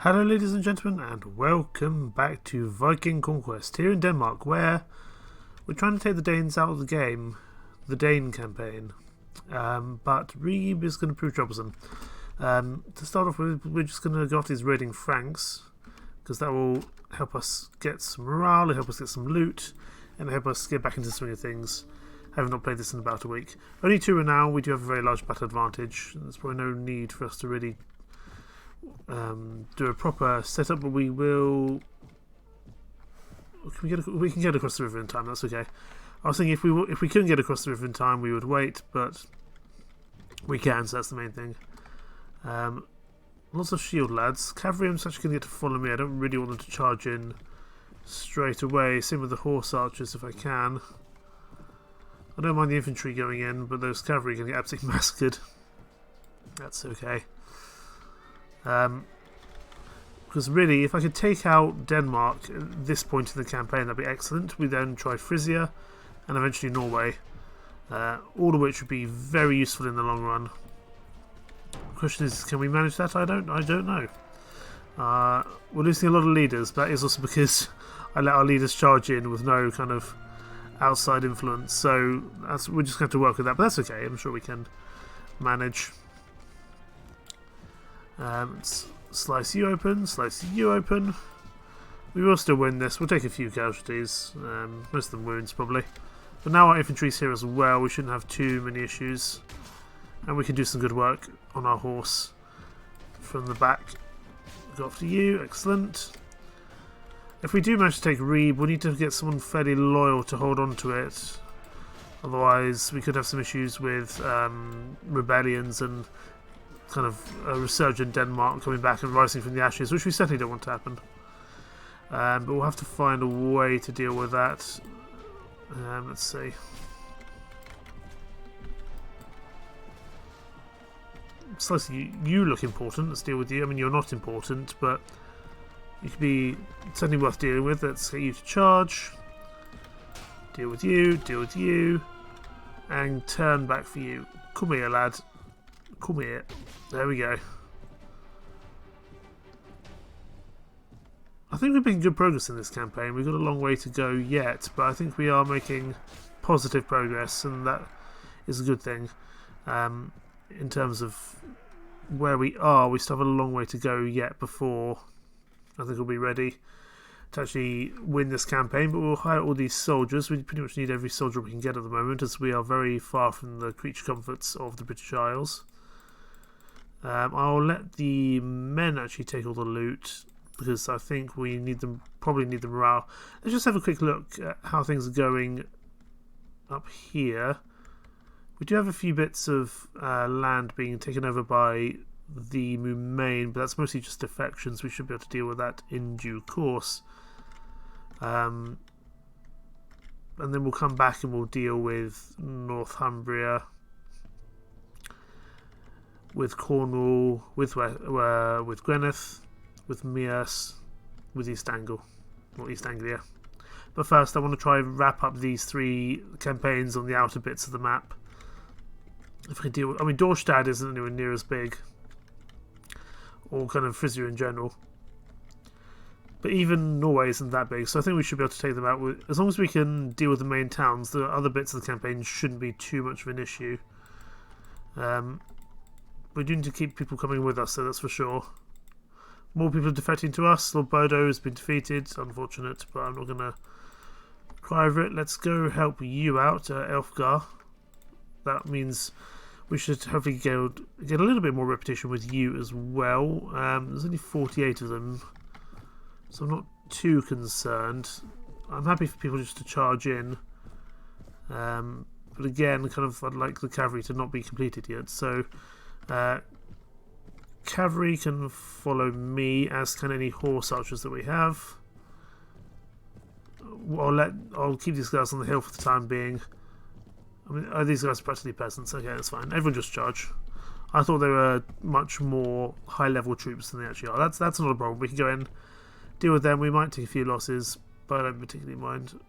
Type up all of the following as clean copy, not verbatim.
Hello ladies and gentlemen, and welcome back to Viking Conquest here in Denmark, where we're trying to take the Danes out of the game, the Dane campaign, but Ribe is going to prove troublesome. To start off with, we're just going to go after these raiding Franks, because that will help us get some morale, it'll help us get some loot, and help us get back into the swing of things. Having not played this in about a week. Only 2 renown, we do have a very large battle advantage. There's probably no need for us to really do a proper setup, but we will. We can get across the river in time. That's okay. I was thinking if we couldn't get across the river in time, we would wait, but we can. So that's the main thing. Lots of shield lads. Cavalry, I'm actually going to get to follow me. I don't really want them to charge in straight away. Same with the horse archers if I can. I don't mind the infantry going in, but those cavalry are going to get absolutely massacred. That's okay. Because really, if I could take out Denmark at this point in the campaign, that'd be excellent. We then try Frisia and eventually Norway, all of which would be very useful in the long run. The question is, can we manage that? I don't know. We're losing a lot of leaders, but that is also because I let our leaders charge in with no kind of outside influence, so we're just going to have to work with that, but that's okay. I'm sure we can manage. Slice you open, slice you open. We will still win this. We'll take a few casualties, most of them wounds probably, but now our infantry's here as well. We shouldn't have too many issues, and we can do some good work on our horse from the back. Go after you, excellent. If we do manage to take Ribe, we need to get someone fairly loyal to hold on to it. Otherwise, we could have some issues with rebellions and kind of a resurgent Denmark coming back and rising from the ashes, which we certainly don't want to happen. But we'll have to find a way to deal with that. Let's see. Slightly, you look important. Let's deal with you. I mean, you're not important, but you could be certainly worth dealing with. Let's get you to charge. Deal with you, and turn back for you. Come here, lad. Come here. There we go. I think we've made good progress in this campaign. We've got a long way to go yet, but I think we are making positive progress, and that is a good thing. In terms of where we are, we still have a long way to go yet before I think we'll be ready to actually win this campaign, but we'll hire all these soldiers. We pretty much need every soldier we can get at the moment, as we are very far from the creature comforts of the British Isles. I'll let the men actually take all the loot, because I think we need them, probably need the morale. Let's just have a quick look at how things are going up here. We do have a few bits of land being taken over by the Mumain, but that's mostly just defections. We should be able to deal with that in due course. And then we'll come back and we'll deal with Northumbria, with Cornwall, with Gwynedd, with Mearth, with East Anglia. But first I want to try and wrap up these 3 campaigns on the outer bits of the map. If I can deal with, I mean, Dorstad isn't anywhere near as big, or kind of Frisia in general. But even Norway isn't that big, so I think we should be able to take them out. As long as we can deal with the main towns, the other bits of the campaign shouldn't be too much of an issue. We do need to keep people coming with us, so that's for sure. More people are defecting to us. Lord Bodo has been defeated, unfortunate, but I'm not going to cry over it. Let's go help you out, Elfgar. That means we should hopefully get a little bit more repetition with you as well. There's only 48 of them, so I'm not too concerned. I'm happy for people just to charge in. But again, kind of, I'd like the cavalry to not be completed yet. So cavalry can follow me, as can any horse archers that we have. I'll keep these guys on the hill for the time being. I mean, these guys are practically peasants. Okay, that's fine. Everyone just charge. I thought they were much more high-level troops than they actually are. That's not a problem. We can go in, deal with them. We might take a few losses, but I don't particularly mind.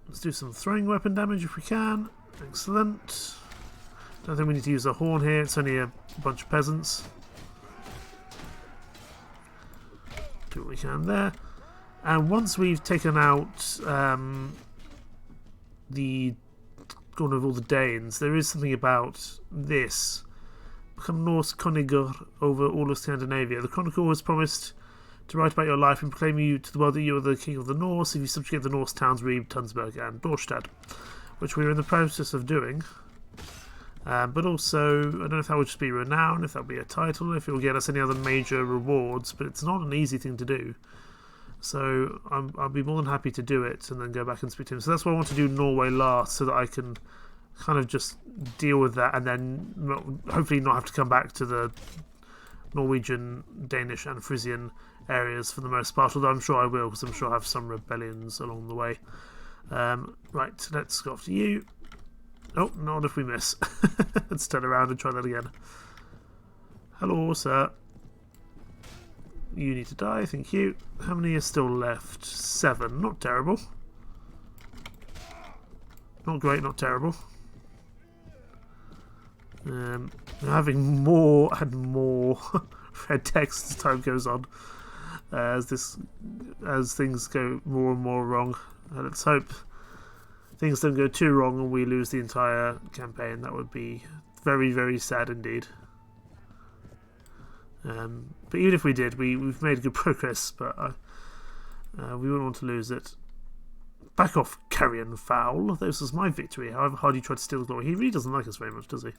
Let's do some throwing weapon damage if we can. Excellent. Don't think we need to use a horn here. It's only a bunch of peasants. do what we can there. And once we've taken out gone with all the Danes, there is something about this. Become Norse Konigur over all of Scandinavia. The Chronicle has promised to write about your life and proclaim you to the world that you are the king of the Norse if you subjugate the Norse towns Ribe, Tunsberg and Dorstad, which we are in the process of doing. But also, I don't know if that would just be renown, if that would be a title, if it will get us any other major rewards, but it's not an easy thing to do. So I'll be more than happy to do it and then go back and speak to him. So that's why I want to do Norway last, so that I can kind of just deal with that and then hopefully not have to come back to the Norwegian, Danish and Frisian areas for the most part, although I'm sure I will, because I'm sure I have some rebellions along the way. Right, let's go after you. Oh, not if we miss. Let's turn around and try that again. Hello, sir. You need to die, thank you. How many are still left? 7. Not terrible. Not great, not terrible. I'm having more and more red text as time goes on, as things go more and more wrong. Let's hope things don't go too wrong and we lose the entire campaign. That would be very, very sad indeed. But even if we did, we've made good progress, but we wouldn't want to lose it. Back off, carrion fowl. This was my victory, however hard you try to steal the glory. He really doesn't like us very much, does he?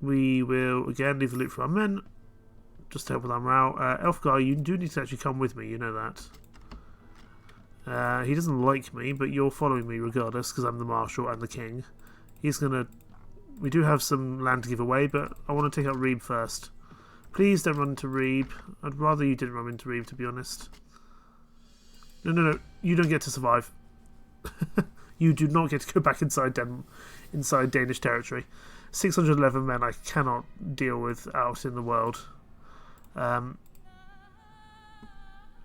We will again leave the loot for our men, just to help with our morale. Elfgar, you do need to actually come with me, you know that. He doesn't like me, but you're following me regardless, because I'm the marshal and the king. He's gonna... We do have some land to give away, but I want to take out Ribe first. Please don't run into Ribe. I'd rather you didn't run into Ribe, to be honest. No. You don't get to survive. You do not get to go back inside Danish territory. 611 men I cannot deal with out in the world.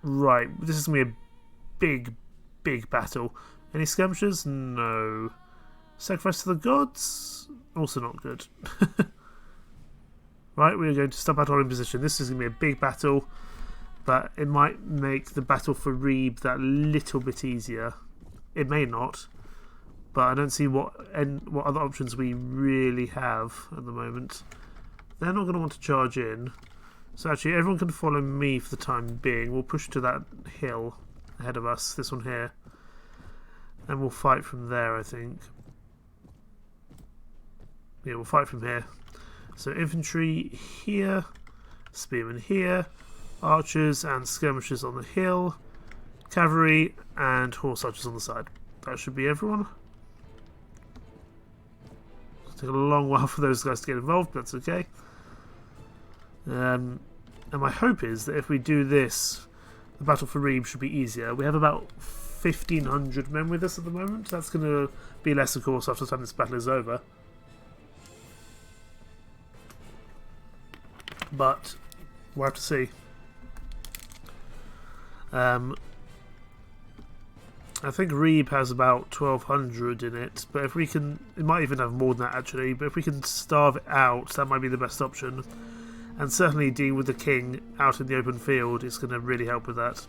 Right, this is going to be a big, big battle. Any skirmishers? No. Sacrifice to the gods? Also not good. Right, we are going to stop out our own position. This is going to be a big battle, but it might make the battle for Ribe that little bit easier. It may not, but I don't see what other options we really have at the moment. They're not going to want to charge in, so actually everyone can follow me for the time being. We'll push to that hill ahead of us, this one here, and we'll fight from there, I think. Yeah, we'll fight from here. So infantry here, spearmen here, archers and skirmishers on the hill, cavalry and horse archers on the side. That should be everyone. It'll take a long while for those guys to get involved, but that's okay. And my hope is that if we do this, the battle for Ribe should be easier. We have about 1,500 men with us at the moment. That's going to be less, of course, after the time this battle is over. But we'll have to see. I think Ribe has about 1,200 in it, but if we can, it might even have more than that actually, but if we can starve it out, that might be the best option. And certainly deal with the king out in the open field is going to really help with that.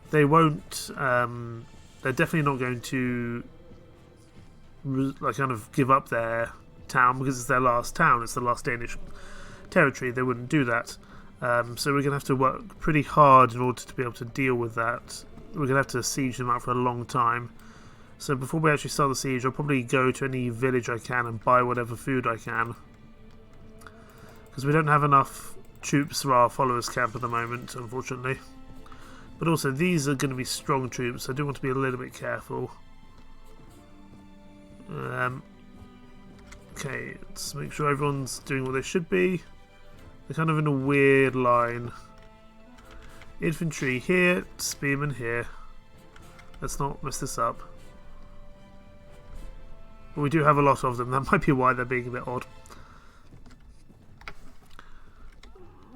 They won't, they're definitely not going to kind of give up their town because it's their last town, it's the last Danish territory. They wouldn't do that. So we're going to have to work pretty hard in order to be able to deal with that. We're going to have to siege them out for a long time. So before we actually start the siege, I'll probably go to any village I can and buy whatever food I can. Because we don't have enough troops for our followers' camp at the moment, unfortunately. But also, these are going to be strong troops, so I do want to be a little bit careful. Okay, let's make sure everyone's doing what they should be. They're kind of in a weird line. Infantry here, spearmen here. Let's not mess this up. But we do have a lot of them. That might be why they're being a bit odd.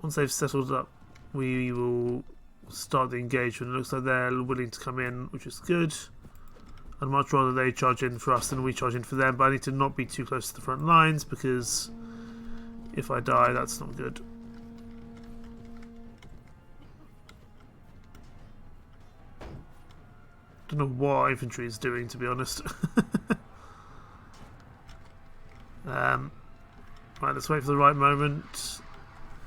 Once they've settled up, we will start the engagement. It looks like they're willing to come in, which is good. I'd much rather they charge in for us than we charge in for them, but I need to not be too close to the front lines because if I die, that's not good. Don't know what our infantry is doing, to be honest. Right, let's wait for the right moment.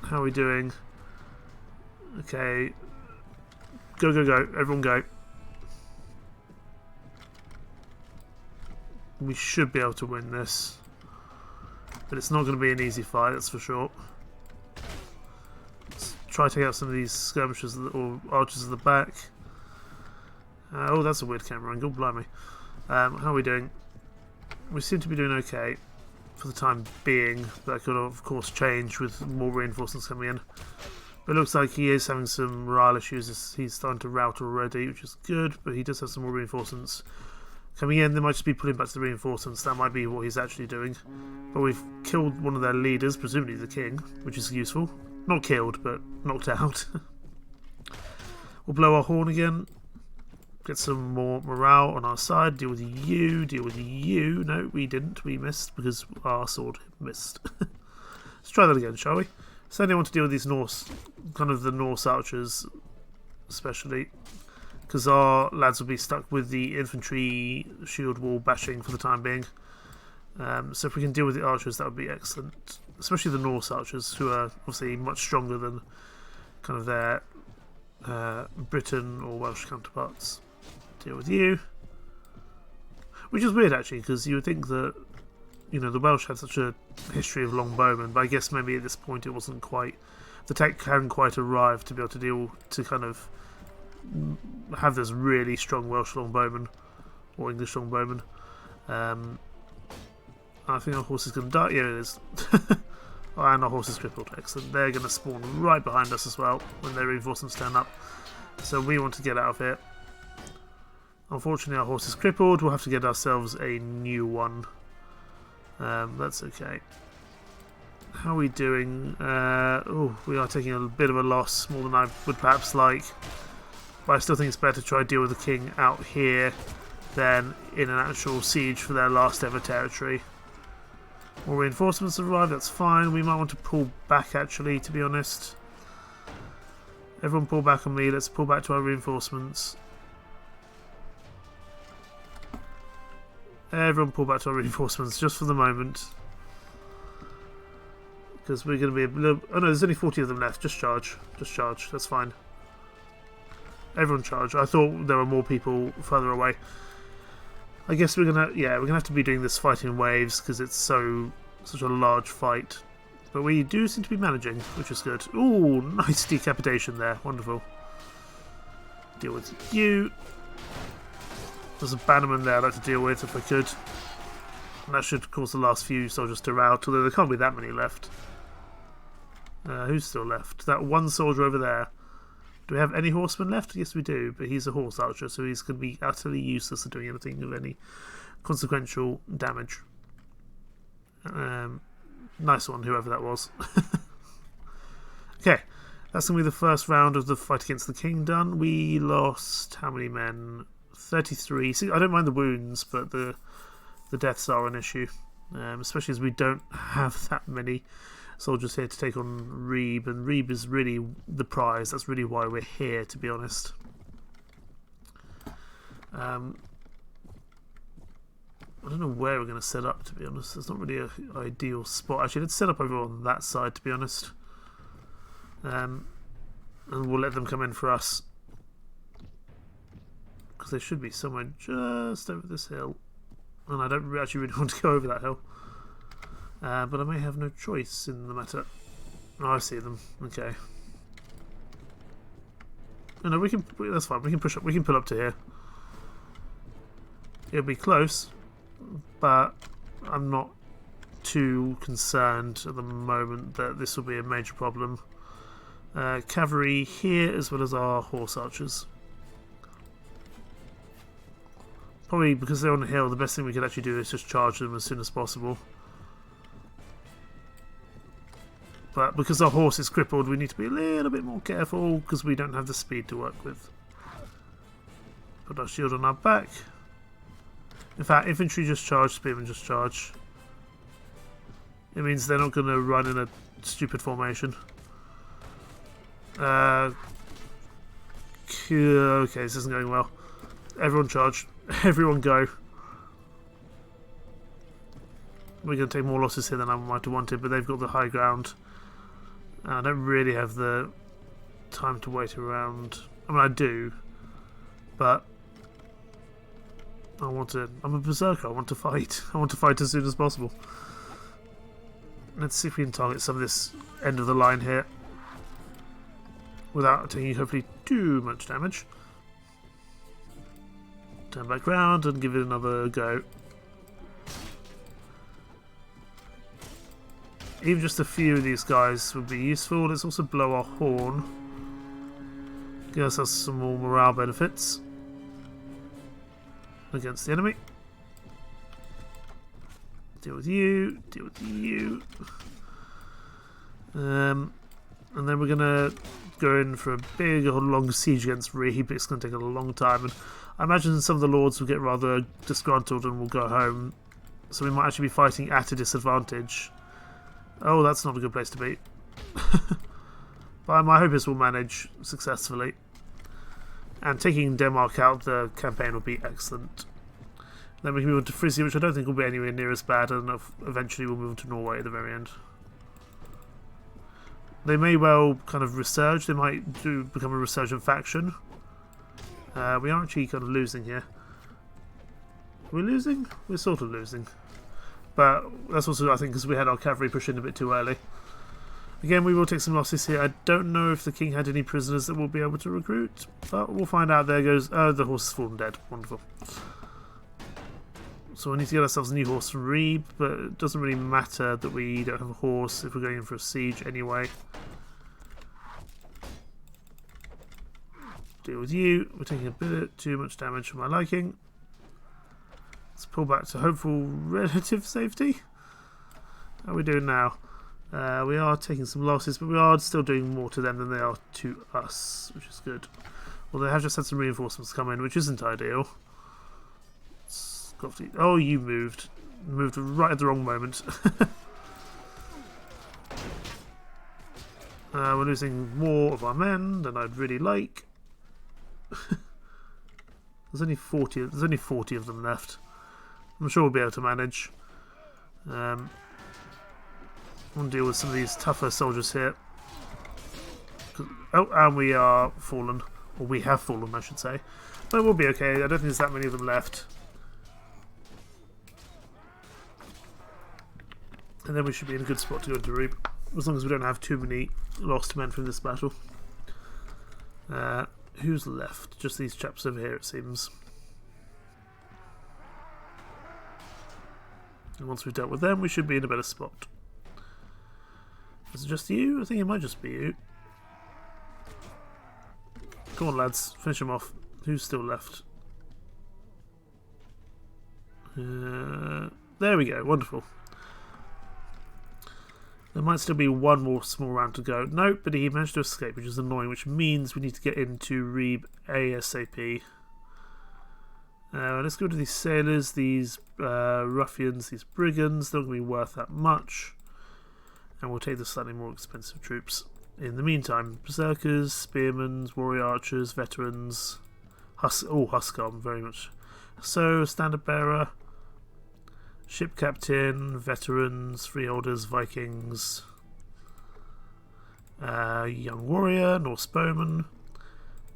How are we doing? Okay. Go, go, go. Everyone go. We should be able to win this. But it's not going to be an easy fight, that's for sure. Let's try to take out some of these skirmishers or archers at the back. Oh, that's a weird camera angle, blimey. How are we doing? We seem to be doing okay for the time being. That could, of course, change with more reinforcements coming in. But it looks like he is having some morale issues. He's starting to rout already, which is good, but he does have some more reinforcements coming in. They might just be pulling back to the reinforcements. That might be what he's actually doing. But we've killed one of their leaders, presumably the king, which is useful. Not killed, but knocked out. We'll blow our horn again. Get some more morale on our side. Deal with you. Deal with you. No, we didn't. We missed because our sword missed. Let's try that again, shall we? So I want to deal with these Norse, kind of the Norse archers, especially, because our lads will be stuck with the infantry shield wall bashing for the time being. So if we can deal with the archers, that would be excellent. Especially the Norse archers, who are obviously much stronger than kind of their Britain or Welsh counterparts. Deal with you. Which is weird, actually, because you would think that, you know, the Welsh had such a history of longbowmen, but I guess maybe at this point it wasn't quite, the tech hadn't quite arrived to be able to kind of have this really strong Welsh longbowman or English longbowman. I think our horse is going to die. Yeah, it is. Oh, and our horse is crippled. Excellent. They're going to spawn right behind us as well when their reinforcements turn up. So we want to get out of here. Unfortunately, our horse is crippled. We'll have to get ourselves a new one. That's okay. How are we doing? Oh, we are taking a bit of a loss, more than I would perhaps like. But I still think it's better to try to deal with the king out here than in an actual siege for their last ever territory. More reinforcements arrive, that's fine. We might want to pull back, actually, to be honest. Everyone pull back on me. Let's pull back to our reinforcements. Everyone pull back to our reinforcements, just for the moment. Because we're going to be a little... Oh no, there's only 40 of them left. Just charge. Just charge. That's fine. Everyone charge. I thought there were more people further away. I guess we're gonna, we're gonna have to be doing this fight in waves because it's such a large fight. But we do seem to be managing, which is good. Ooh, nice decapitation there. Wonderful. Deal with you. There's a bannerman there I'd like to deal with if I could. And that should cause the last few soldiers to rout, although there can't be that many left. Who's still left? That one soldier over there. Do we have any horsemen left? Yes, we do, but he's a horse archer, so he's going to be utterly useless at doing anything of any consequential damage. Nice one, whoever that was. Okay, that's going to be the first round of the fight against the king done. We lost how many men? 33. See, I don't mind the wounds, but the deaths are an issue, especially as we don't have that many soldiers here to take on Ribe, and Ribe is really the prize. That's really why we're here, to be honest. I don't know where we're going to set up, to be honest. It's not really an ideal spot. Actually, let's set up over on that side, to be honest. And we'll let them come in for us. Because they should be somewhere just over this hill. And I don't actually really want to go over that hill. But I may have no choice in the matter. Oh, I see them. Okay. Oh, no, we can. That's fine. We can push up. We can pull up to here. It'll be close, but I'm not too concerned at the moment that this will be a major problem. Cavalry here, as well as our horse archers. Probably because they're on the hill, the best thing we could actually do is just charge them as soon as possible. But because our horse is crippled, we need to be a little bit more careful because we don't have the speed to work with. Put our shield on our back. In fact, infantry just charge, spearmen just charge. It means they're not going to run in a stupid formation. Okay, this isn't going well. everyone charge. Everyone go. We're going to take more losses here than I might have wanted, but they've got the high ground. I don't really have the time to wait around. I mean, I do, but I'm a berserker. I want to fight. I want to fight as soon as possible. Let's see if we can target some of this end of the line here without taking hopefully too much damage. Turn back round and give it another go. Even just a few of these guys would be useful. Let's also blow our horn. Give ourselves some more morale benefits against the enemy. Deal with you. Deal with you. And then we're going to go in for a big long siege against Ribe. It's going to take a long time. And I imagine some of the lords will get rather disgruntled and will go home. So we might actually be fighting at a disadvantage. Oh, that's not a good place to be. But my hope is we'll manage successfully. And taking Denmark out the campaign will be excellent. Then we can move on to Frisia, which I don't think will be anywhere near as bad, and eventually we'll move on to Norway at the very end. They may well kind of resurge. They might become a resurgent faction. We are actually kind of losing here. Are we losing? We're sort of losing. But that's also, I think, because we had our cavalry push in a bit too early. Again, we will take some losses here. I don't know if the king had any prisoners that we'll be able to recruit, but we'll find out. There goes... Oh, the horse has fallen dead. Wonderful. So we need to get ourselves a new horse from Ribe, but it doesn't really matter that we don't have a horse if we're going in for a siege anyway. Deal with you. We're taking a bit too much damage for my liking. Let's pull back to hopeful relative safety. How are we doing now? We are taking some losses, but we are still doing more to them than they are to us, which is good. Well, they have just had some reinforcements come in, which isn't ideal. Oh, you moved. Moved right at the wrong moment. We're losing more of our men than I'd really like. There's only 40 of them left. I'm sure we'll be able to manage. We'll deal with some of these tougher soldiers here. Oh, and we are fallen. Or we have fallen, I should say. But we'll be okay. I don't think there's that many of them left. And then we should be in a good spot to go into Ribe, as long as we don't have too many lost men from this battle. Who's left? Just these chaps over here, it seems. And once we've dealt with them, we should be in a better spot. Is it just you? I think it might just be you. Come on, lads. Finish them off. Who's still left? There we go. Wonderful. There might still be one more small round to go. Nope, but he managed to escape, which is annoying, which means we need to get into Ribe ASAP. Let's go to these sailors, these ruffians, these brigands. They're not going to be worth that much. And we'll take the slightly more expensive troops. In the meantime, berserkers, spearmen, warrior archers, veterans, Huskar, very much. So, standard bearer, ship captain, veterans, freeholders, Vikings, young warrior, Norse bowman,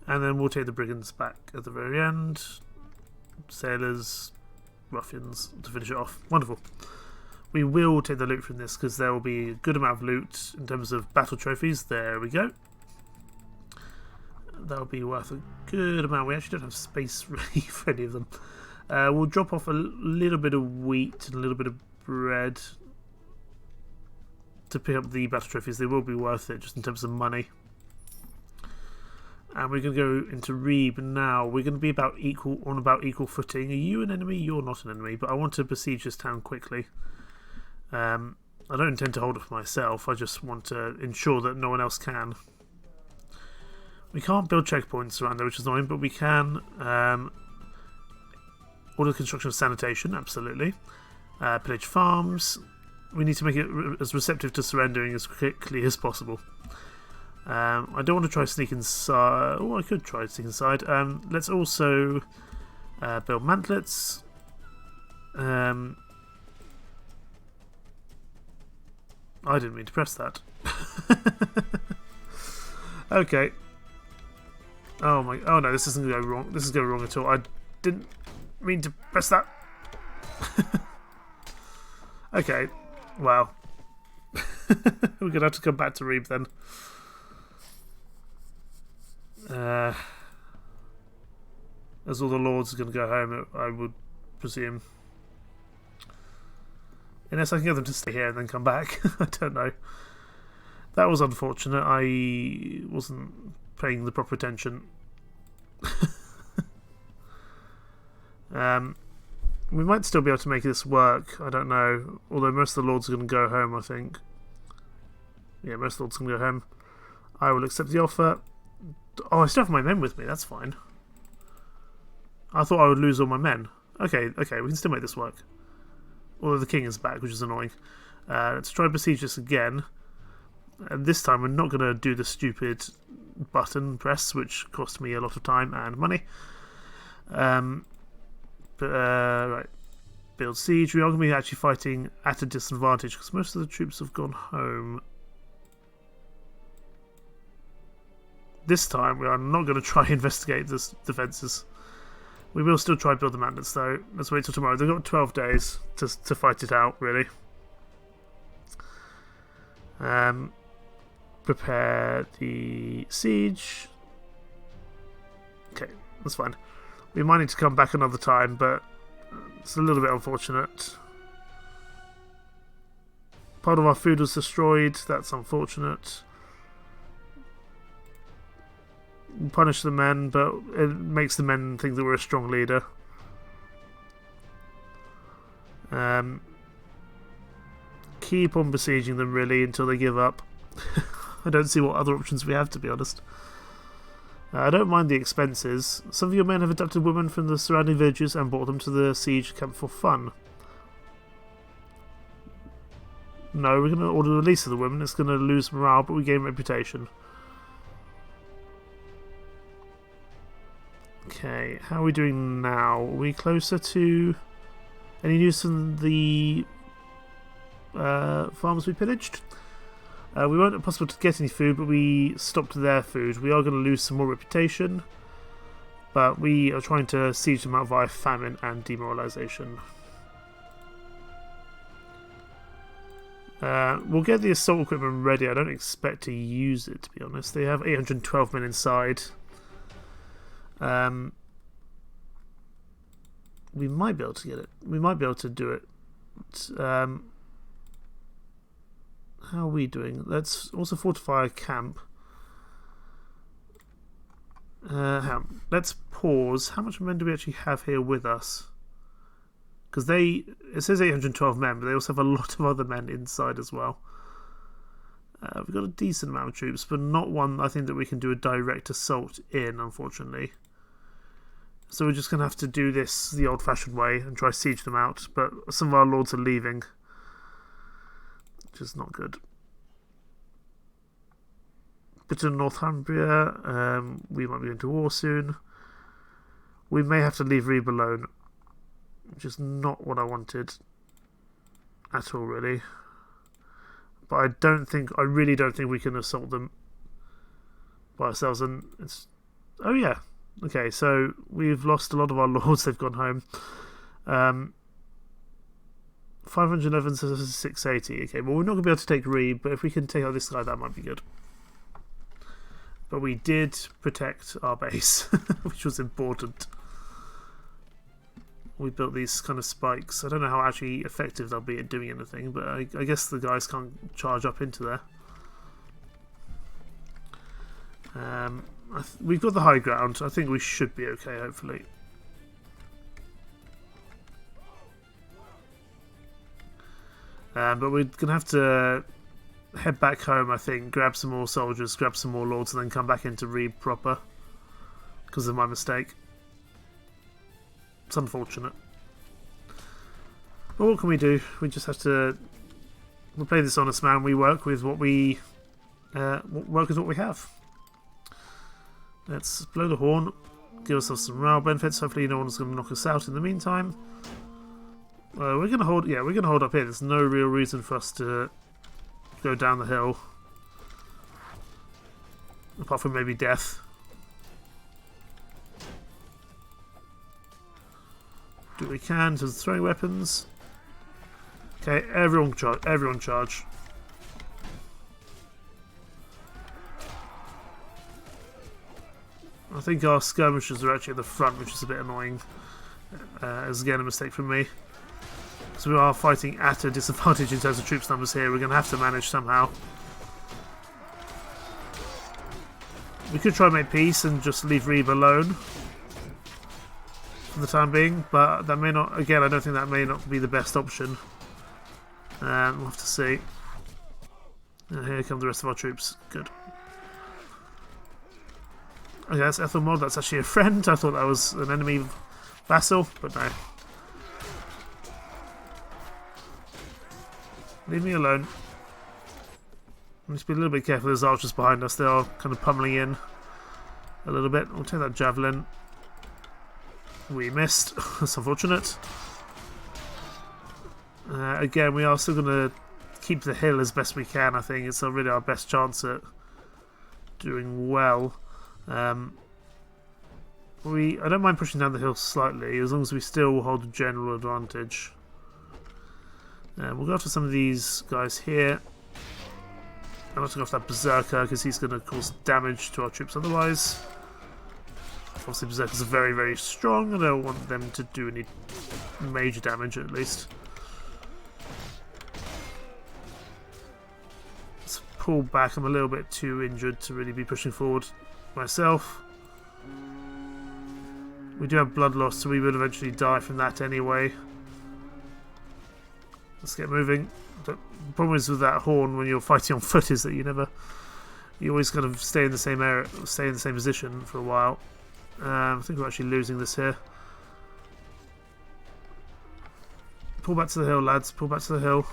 and then we'll take the brigands back at the very end. Sailors, ruffians to finish it off. Wonderful. We will take the loot from this because there will be a good amount of loot in terms of battle trophies. There we go. That'll be worth a good amount. We actually don't have space really for any of them. We'll drop off a little bit of wheat and a little bit of bread to pick up the battle trophies. They will be worth it just in terms of money. And we're going to go into Ribe now. We're going to be on about equal footing. Are you an enemy? You're not an enemy, but I want to besiege this town quickly. I don't intend to hold it for myself. I just want to ensure that no one else can. We can't build checkpoints around there, which is annoying, but we can order the construction of sanitation, absolutely. Pillage farms. We need to make it as receptive to surrendering as quickly as possible. I don't want to try sneak inside. Oh, I could try sneak inside. Let's also Build mantlets. I didn't mean to press that. Okay. Oh my! Oh no, this isn't going to go wrong. This is going wrong at all. I didn't mean to press that. Okay. Wow. We're gonna have to come back to Ribe then. As all the lords are going to go home, I would presume. Unless I can get them to stay here and then come back. I don't know. That was unfortunate. I wasn't paying the proper attention. We might still be able to make this work. I don't know. Although most of the lords are going to go home, I think. Yeah, most of the lords are going to go home. I will accept the offer. Oh, I still have my men with me. That's fine. I thought I would lose all my men. Okay, we can still make this work. Although the king is back, which is annoying. Let's try and besiege this again. And this time we're not going to do the stupid button press, which cost me a lot of time and money. Right. Build siege. We are going to be actually fighting at a disadvantage because most of the troops have gone home. This time we are not going to try and investigate the defences. We will still try and build the mantlets though. Let's wait till tomorrow. They've got 12 days to fight it out, really. Prepare the siege. Okay, that's fine. We might need to come back another time, but it's a little bit unfortunate. Part of our food was destroyed. That's unfortunate. Punish the men, but it makes the men think that we're a strong leader. Keep on besieging them, really, until they give up. I don't see what other options we have, to be honest. I don't mind the expenses. Some of your men have adopted women from the surrounding villages and brought them to the siege camp for fun. No, we're going to order the release of the women. It's going to lose morale, but we gain reputation. Okay, how are we doing now? Are we closer to any news from the farms we pillaged? We weren't possible to get any food, but we stopped their food. We are going to lose some more reputation, but we are trying to siege them out via famine and demoralisation. We'll get the assault equipment ready. I don't expect to use it, to be honest. They have 812 men inside. We might be able to get it. We might be able to do it. How are we doing? Let's also fortify a camp. Let's pause. How much men do we actually have here with us? Because it says 812 men, but they also have a lot of other men inside as well. We've got a decent amount of troops, but not one I think that we can do a direct assault in, unfortunately. So we're just going to have to do this the old-fashioned way and try to siege them out. But some of our lords are leaving, which is not good. Bit of Northumbria. We might be going to war soon. We may have to leave Ribe alone, which is not what I wanted at all, really. But I really don't think we can assault them by ourselves. And it's, oh yeah, okay. So we've lost a lot of our lords. They've gone home. 511 to 680. Okay, well we're not going to be able to take Ribe, but if we can take out this guy, that might be good. But we did protect our base, which was important. We built these kind of spikes. I don't know how actually effective they'll be at doing anything, but I guess the guys can't charge up into there. We've got the high ground. I think we should be okay, hopefully. But we're going to have to head back home, I think, grab some more soldiers, grab some more lords, and then come back into Ribe proper. Because of my mistake. It's unfortunate. But what can we do? We just have to... We'll play this honest man. We work with what we... work with what we have. Let's blow the horn. give ourselves some morale benefits. Hopefully no one's going to knock us out in the meantime. We're going to hold. Yeah, we're going to hold up here. There's no real reason for us to go down the hill, apart from maybe death. Do what we can to throwing weapons. Okay, everyone charge. Everyone charge. I think our skirmishers are actually at the front, which is a bit annoying. As again a mistake from me. So we are fighting at a disadvantage in terms of troops numbers here. We're going to have to manage somehow. We could try and make peace and just leave Ribe alone for the time being, but that may not. Again, I don't think that may not be the best option. We'll have to see. And here come the rest of our troops. Good. Okay, that's Ethelmod. That's actually a friend. I thought that was an enemy vassal, but no. Leave me alone. Let's be a little bit careful. There's archers behind us. They are kind of pummeling in a little bit. I'll take that javelin. We missed. That's unfortunate. Again, we are still going to keep the hill as best we can. I think it's really our best chance at doing well. I don't mind pushing down the hill slightly, as long as we still hold a general advantage. We'll go after some of these guys here. I'm not going to go after that berserker because he's going to cause damage to our troops otherwise. Obviously berserkers are very, very strong. I don't want them to do any major damage at least. Let's pull back. I'm a little bit too injured to really be pushing forward myself. We do have blood loss, so we will eventually die from that anyway. Let's get moving. The problem is with that horn when you're fighting on foot is that you always kind of stay in the same area, stay in the same position for a while. I think we're actually losing this here. Pull back to the hill, lads. Pull back to the hill.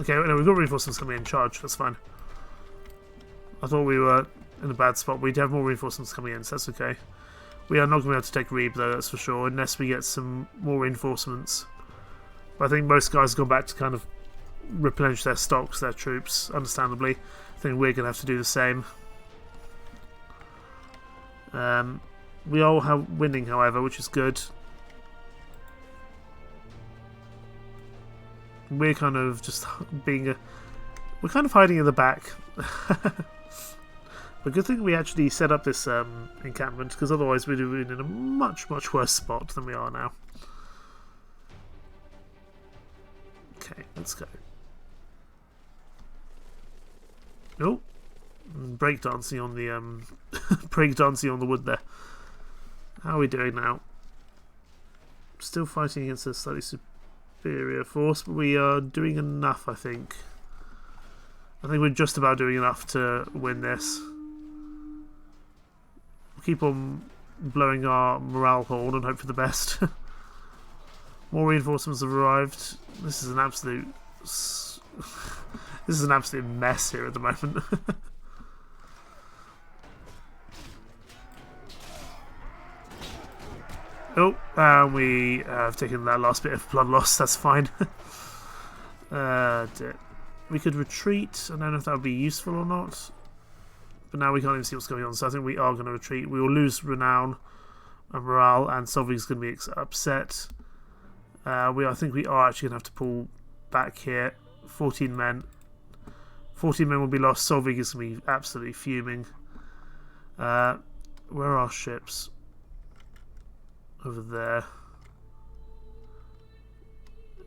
Okay, no, we've got reinforcements coming in. Charge. That's fine. I thought we were in a bad spot. We do have more reinforcements coming in, so that's okay. We are not going to be able to take Ribe, though, that's for sure, unless we get some more reinforcements. But I think most guys have gone back to kind of replenish their stocks, their troops, understandably. I think we're going to have to do the same. We are winning, however, which is good. We're kind of just being we're kind of hiding in the back. But good thing we actually set up this encampment, because otherwise we'd have been in a much, much worse spot than we are now. Okay, let's go. Oh, breakdancing on the breakdancing on the wood there. How are we doing now? Still fighting against a slightly superior force, but we are doing enough, I think. I think we're just about doing enough to win this. We'll keep on blowing our morale horn and hope for the best. More reinforcements have arrived. This is an absolute mess here at the moment. Oh, and we have taken that last bit of blood loss. That's fine. We could retreat. I don't know if that would be useful or not. But now we can't even see what's going on, so I think we are going to retreat. We will lose renown and morale, and Solvig's going to be upset. I think we are actually going to have to pull back here. 14 men. 14 men will be lost. Solvig is going to be absolutely fuming. Where are our ships? Over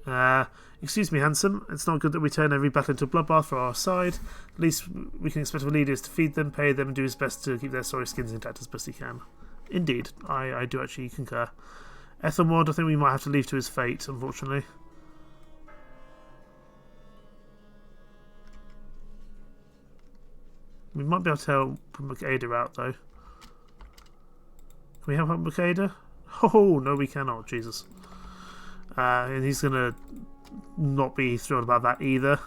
there. Excuse me, handsome. It's not good that we turn every battle into a bloodbath for our side. At least we can expect of a leader is to feed them, pay them, and do his best to keep their sorry skins intact as best he can. Indeed, I do actually concur. Ethelmod, I think we might have to leave to his fate, unfortunately. We might be able to help Makeda out, though. Can we help Makeda? Oh, no, we cannot. Jesus. And he's going to not be thrilled about that either.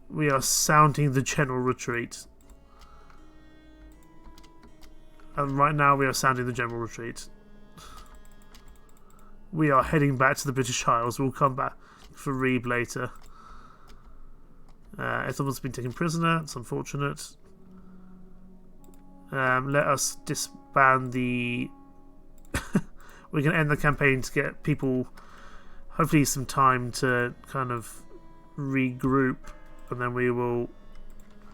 We are sounding the general retreat. And right now we are sounding the general retreat. We are heading back to the British Isles. We'll come back for Ribe later. Ethelman's been taken prisoner. It's unfortunate. Let us disband the... We can end the campaign to get people, hopefully, some time to kind of regroup, and then we will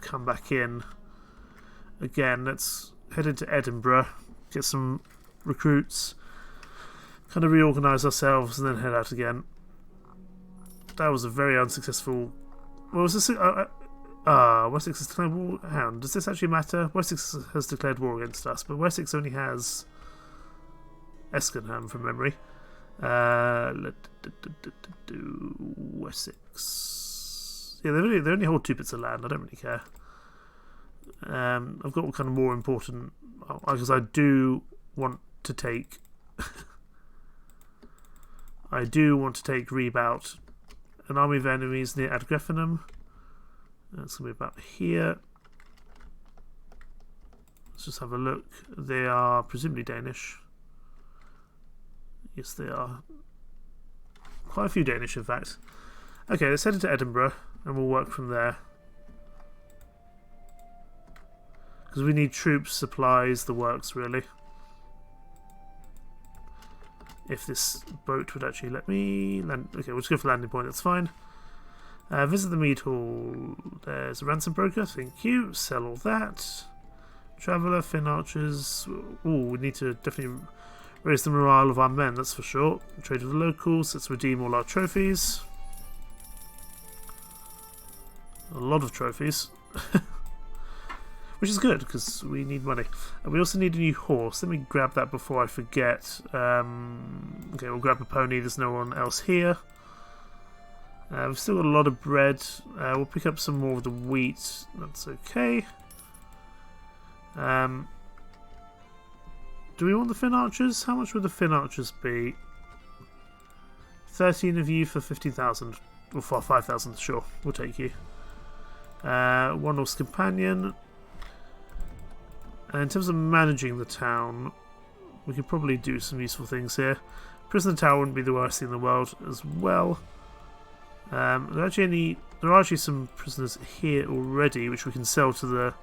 come back in. Again, let's head into Edinburgh, get some recruits, kind of reorganise ourselves, and then head out again. That was a very unsuccessful... What was this? Wessex has declared war. Hang on, does this actually matter? Wessex has declared war against us, but Wessex only has Eskenham from memory. Wessex. Yeah, they only hold 2 bits of land. I don't really care. I've got kind of more important, because I do want to take. I do want to take Ribe out. An army of enemies near Adgreffenham. That's going to be about here. Let's just have a look. They are presumably Danish. Yes, they are. Quite a few Danish, in fact. Okay, let's head into Edinburgh, and we'll work from there. Because we need troops, supplies, the works, really. If this boat would actually let me land. Okay, we'll just go for landing point, that's fine. Visit the mead hall. There's a ransom broker, thank you. Sell all that. Traveller, Finn archers. Ooh, we need to definitely raise the morale of our men, that's for sure. Trade with the locals, let's redeem all our trophies. A lot of trophies. Which is good, because we need money. And we also need a new horse. Let me grab that before I forget. Okay, we'll grab a pony. There's no one else here. We've still got a lot of bread. We'll pick up some more of the wheat. That's okay. Do we want the Finn archers? How much would the Finn archers be? 13 of you for 50,000. Or for 5,000, sure. We'll take you. One horse companion. In terms of managing the town, we could probably do some useful things here. Prisoner tower wouldn't be the worst thing in the world as well. There are actually some prisoners here already, which we can sell to the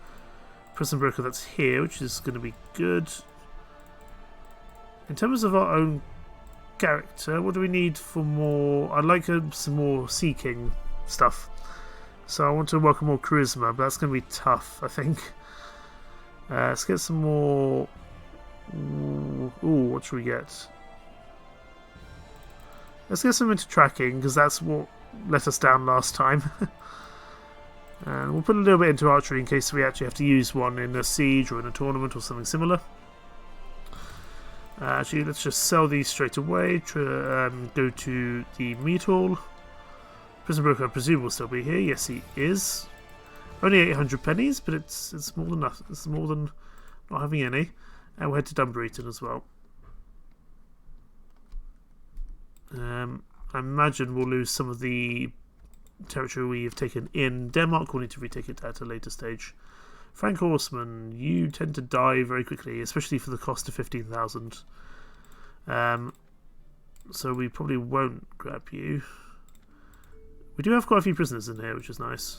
prison broker that's here, which is going to be good. In terms of our own character, what do we need for more? I'd like some more Sea King stuff. So I want to work on more charisma, but that's going to be tough, I think. Let's get some more... Ooh, what should we get? Let's get some into tracking, because that's what let us down last time. And we'll put a little bit into archery in case we actually have to use one in a siege or in a tournament or something similar. Actually, let's just sell these straight away. Go to the meat hall. Prison broker, I presume, will still be here. Yes, he is. Only 800 pennies, but it's more than enough. It's more than not having any. And we'll head to Dunbarton as well. I imagine we'll lose some of the territory we have taken in Denmark. We'll need to retake it at a later stage. Frank Horseman, you tend to die very quickly, especially for the cost of 15,000. So we probably won't grab you. We do have quite a few prisoners in here, which is nice.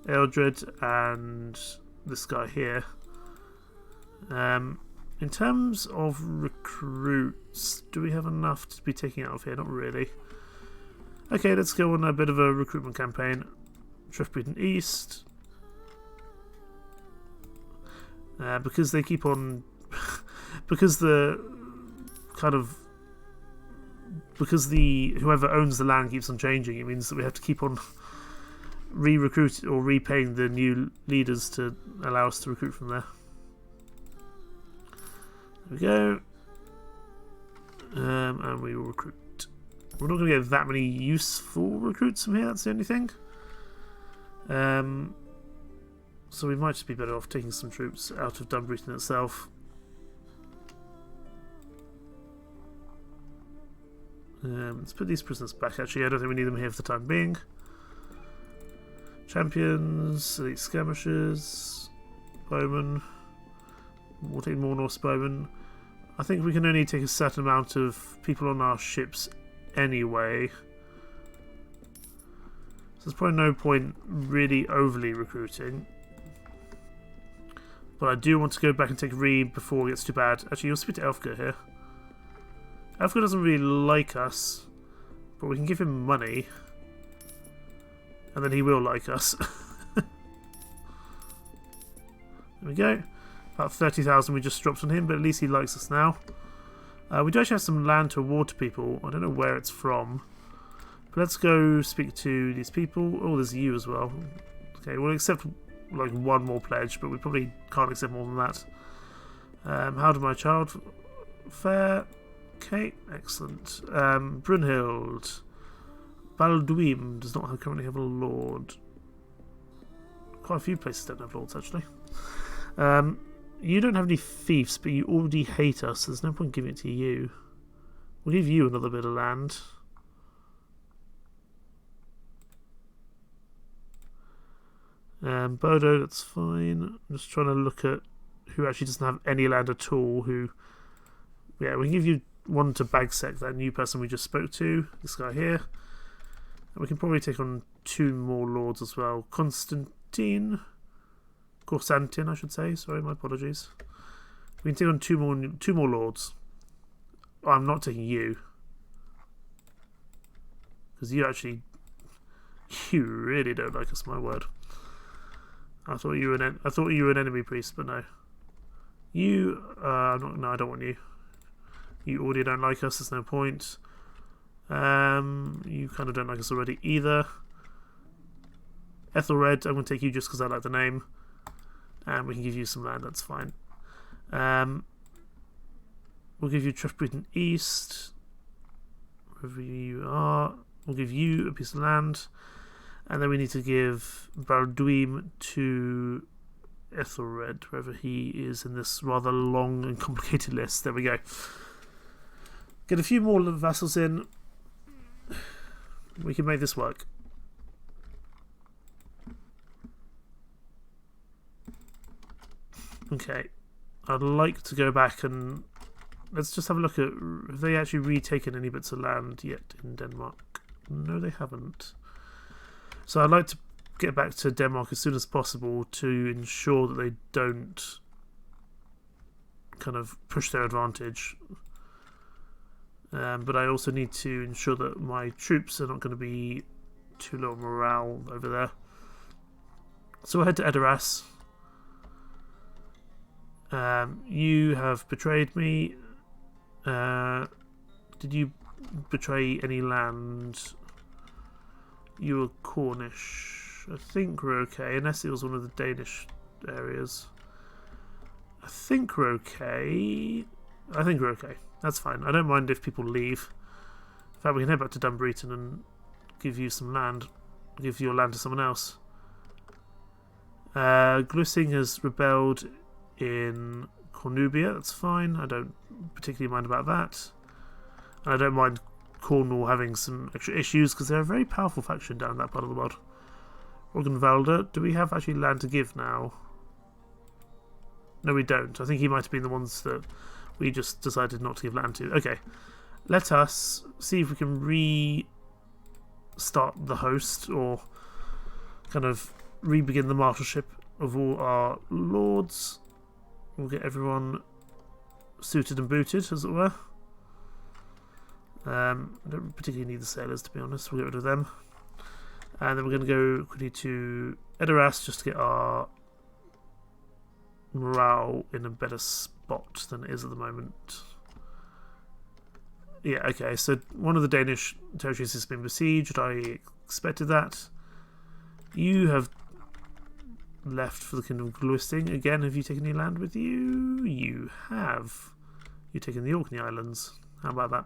Eldred and this guy here. In terms of recruits, do we have enough to be taking out of here? Not really. Okay, let's go on a bit of a recruitment campaign. Trefbreton East. Because they keep on... because the whoever owns the land keeps on changing, it means that we have to keep on re-recruit or repaying the new leaders to allow us to recruit from there. There we go. And we will recruit. We're not going to get that many useful recruits from here, that's the only thing. So we might just be better off taking some troops out of Dunbarton itself. Let's put these prisoners back, actually. I don't think we need them here for the time being. Champions, elite skirmishers, bowmen. We'll take more Norse bowmen. I think we can only take a certain amount of people on our ships anyway. So there's probably no point really overly recruiting. But I do want to go back and take Ribe before it gets too bad. Actually, you'll speak to Elfgar here. Elfgar doesn't really like us, but we can give him money. And then he will like us. There we go. About 30,000 we just dropped on him, but at least he likes us now. We do actually have some land to award to people. I don't know where it's from. But let's go speak to these people. Oh, there's you as well. Okay, we'll accept like one more pledge, but we probably can't accept more than that. How did my child fare? Okay, excellent. Brunhild. Balduin does not currently have a lord. Quite a few places don't have lords, actually. You don't have any fiefs, but you already hate us, so there's no point giving it to you. We'll give you another bit of land. Bodo, that's fine. I'm just trying to look at who actually doesn't have any land at all. Yeah, we can give you one to Bagsec, that new person we just spoke to. This guy here. And we can probably take on 2 more lords as well. Constantin, I should say. Sorry, my apologies. We can take on 2 more lords. Oh, I'm not taking you, because you really don't like us. My word. I thought you were an enemy priest, but no. You, no, I don't want you. You already don't like us. There's no point. You kind of don't like us already either. Ethelred, I'm going to take you just because I like the name. And we can give you some land, that's fine. We'll give you Treshbreton East. Wherever you are. We'll give you a piece of land. And then we need to give Balduin to Ethelred, wherever he is in this rather long and complicated list. There we go. Get a few more vassals in. We can make this work. Okay. I'd like to go back and let's just have a look at, have they actually retaken any bits of land yet in Denmark? No, they haven't. So I'd like to get back to Denmark as soon as possible to ensure that they don't kind of push their advantage. But I also need to ensure that my troops are not going to be too low morale over there. So we'll head to Edoras. You have betrayed me. Did you betray any land? You were Cornish. I think we're okay, unless it was one of the Danish areas. I think we're okay. That's fine. I don't mind if people leave. In fact, we can head back to Dunbreton and give you some land. Give your land to someone else. Glussing has rebelled in Cornubia. That's fine. I don't particularly mind about that. And I don't mind Cornwall having some extra issues because they're a very powerful faction down that part of the world. Rögnvalda, do we have actually land to give now? No, we don't. I think he might have been the ones that we just decided not to give land to. Okay, let us see if we can restart the host or kind of re-begin the marshallship of all our lords. We'll get everyone suited and booted, as it were. I don't particularly need the sailors, to be honest. We'll get rid of them. And then we're going to go quickly to Edoras just to get our morale in a better spot than it is at the moment. Yeah, okay, so one of the Danish territories has been besieged. I expected that. You have left for the Kingdom of Gluisting. Again, have you taken any land with you? You have. You've taken the Orkney Islands. How about that?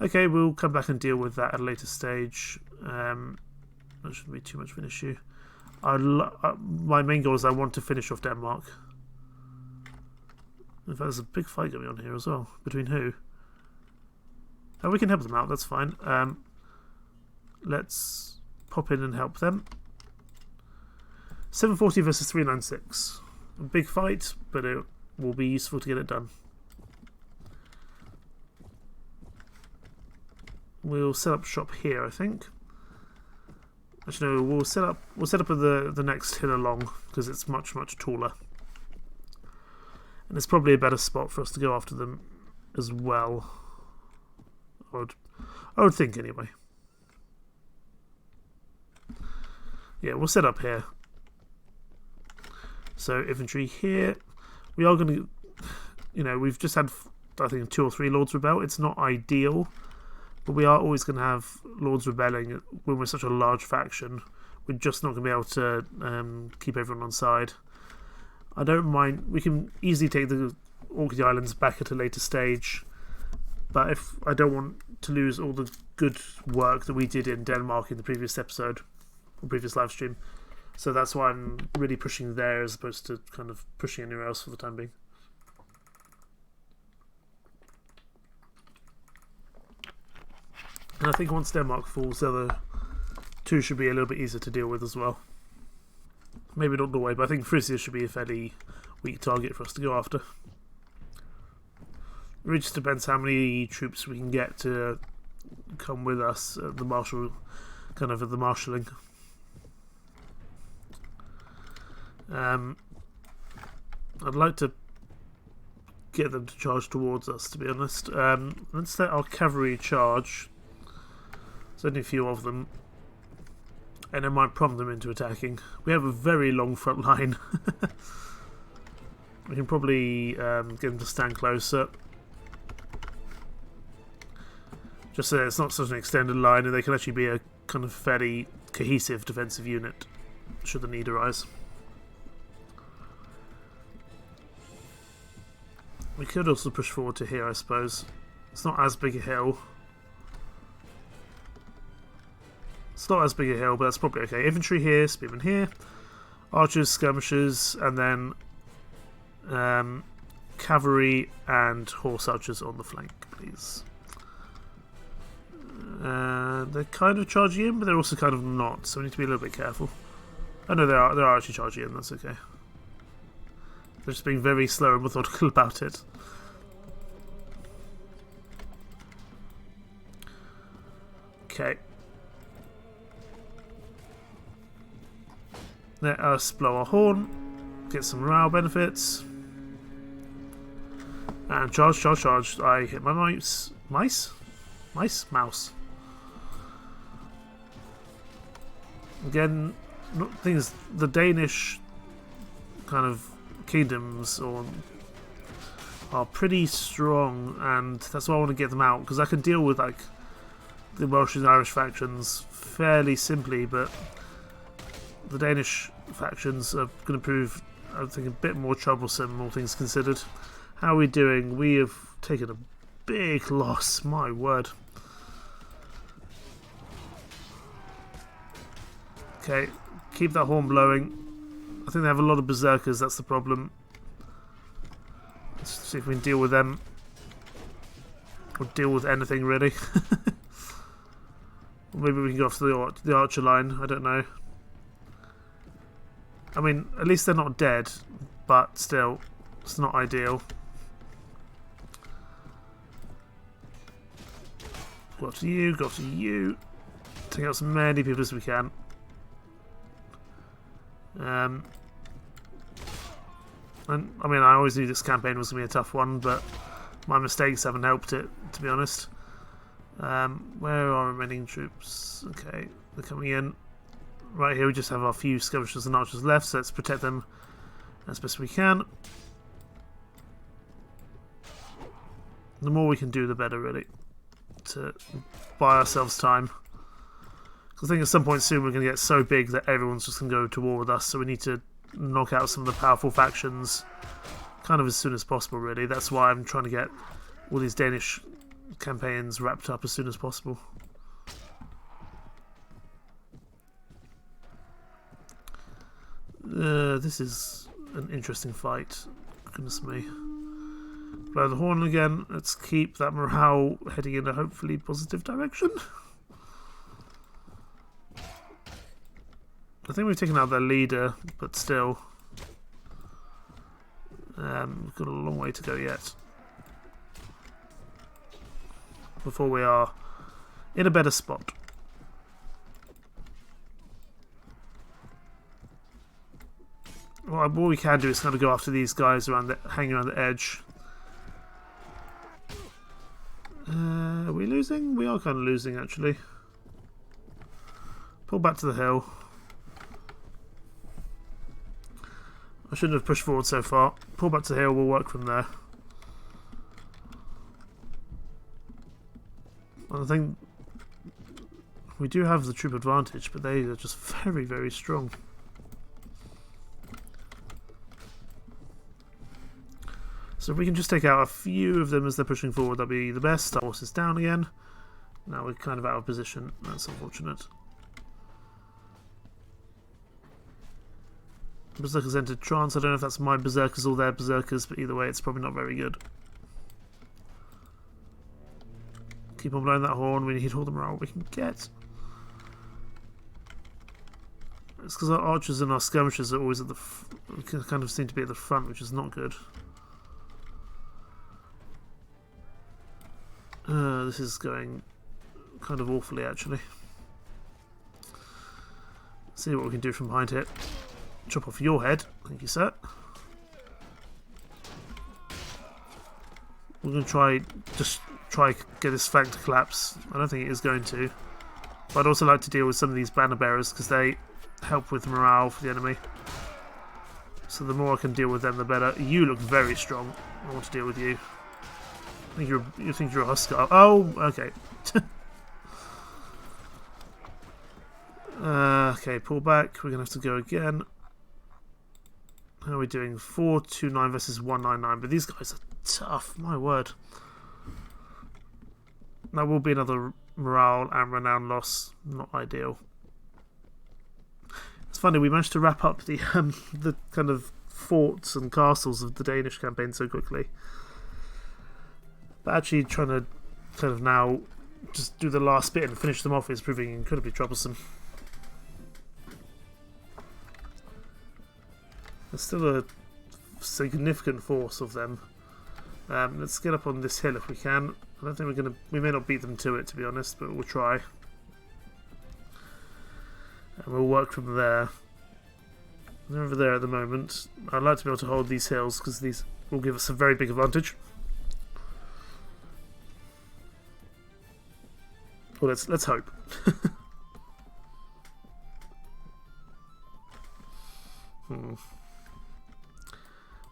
Okay, we'll come back and deal with that at a later stage. That shouldn't be too much of an issue. My main goal is I want to finish off Denmark. In fact, there's a big fight going on here as well. Between who? Oh, we can help them out, that's fine. Let's pop in and help them. 740 versus 396. A big fight, but will be useful to get it done. We'll set up shop here, I think. Actually, no, we'll set up with the next hill along because it's much taller, and it's probably a better spot for us to go after them as well. I would think anyway. Yeah, we'll set up here. So infantry here. We are going to, we've just had I think 2 or 3 Lords rebel. It's not ideal. But we are always going to have Lords rebelling when we're such a large faction. We're just not going to be able to keep everyone on side. I don't mind. We can easily take the Orkney Islands back at a later stage. But if I don't want to lose all the good work that we did in Denmark in the previous episode, or previous live stream. So that's why I'm really pushing there as opposed to kind of pushing anywhere else for the time being. And I think once Denmark falls, the other 2 should be a little bit easier to deal with as well. Maybe not Norway, but I think Frisia should be a fairly weak target for us to go after. It really just depends how many troops we can get to come with us at the marshalling. I'd like to get them to charge towards us, to be honest. Let's let our cavalry charge. There's only a few of them, and it might prompt them into attacking. We have a very long front line. We can probably get them to stand closer, just so it's not such an extended line, and they can actually be a kind of fairly cohesive defensive unit should the need arise. We could also push forward to here, I suppose. It's not as big a hill. It's not as big a hill, but that's probably okay. Infantry here, spearmen here, archers, skirmishers, and then cavalry and horse archers on the flank, please. They're kind of charging in, but they're also kind of not, so we need to be a little bit careful. Oh no, they are actually charging in, that's okay. They're just being very slow and methodical about it. Okay. Let us blow our horn, get some morale benefits, and charge. I hit my mouse. Mouse. Again, things. The Danish kind of kingdoms are pretty strong, and that's why I want to get them out, because I can deal with like the Welsh and Irish factions fairly simply, but the Danish factions are going to prove, I think, a bit more troublesome, all things considered. How are we doing? We have taken a big loss, my word. Okay, keep that horn blowing. I think they have a lot of berserkers, that's the problem. Let's see if we can deal with them. Or deal with anything, really. Maybe we can go after the archer line, I don't know. I mean, at least they're not dead, but still, it's not ideal. Go after you. Take out as many people as we can. And I mean, I always knew this campaign was going to be a tough one, but my mistakes haven't helped it, to be honest. Where are our remaining troops? Okay, they're coming in. Right here we just have our few skirmishers and archers left, so let's protect them as best we can. The more we can do, the better, really, to buy ourselves time. Because I think at some point soon we're going to get so big that everyone's just going to go to war with us, so we need to knock out some of the powerful factions kind of as soon as possible, really. That's why I'm trying to get all these Danish campaigns wrapped up as soon as possible. This is an interesting fight. Goodness me. Blow the horn again. Let's keep that morale heading in a hopefully positive direction. I think we've taken out their leader, but still. We've got a long way to go yet before we are in a better spot. Well, what we can do is kind of go after these guys around hanging around the edge. Are we losing? We are kind of losing, actually. Pull back to the hill. I shouldn't have pushed forward so far. Pull back to the hill, we'll work from there. I think we do have the troop advantage, but they are just very, very strong. So if we can just take out a few of them as they're pushing forward, that'll be the best. Our horse is down again. Now we're kind of out of position. That's unfortunate. Berserkers entered trance. I don't know if that's my berserkers or their berserkers, but either way it's probably not very good. Keep on blowing that horn. We need all the morale we can get. It's because our archers and our skirmishers are always at the kind of seem to be at the front, which is not good. This is going kind of awfully, actually. Let's see what we can do from behind here. Chop off your head. Thank you, sir. We're going to try get this flank to collapse. I don't think it is going to. But I'd also like to deal with some of these banner bearers because they help with morale for the enemy. So the more I can deal with them, the better. You look very strong. I want to deal with you. You think you're a Huskar? Oh, okay. Okay, pull back. We're gonna have to go again. How are we doing? 429 versus 199. But these guys are tough. My word. That will be another morale and renown loss. Not ideal. It's funny. We managed to wrap up the kind of forts and castles of the Danish campaign so quickly. But actually trying to kind of now just do the last bit and finish them off is proving incredibly troublesome. There's still a significant force of them. Let's get up on this hill if we can. I don't think we may not beat them to it, to be honest, but we'll try. And we'll work from there. They're over there at the moment. I'd like to be able to hold these hills because these will give us a very big advantage. Well, let's hope.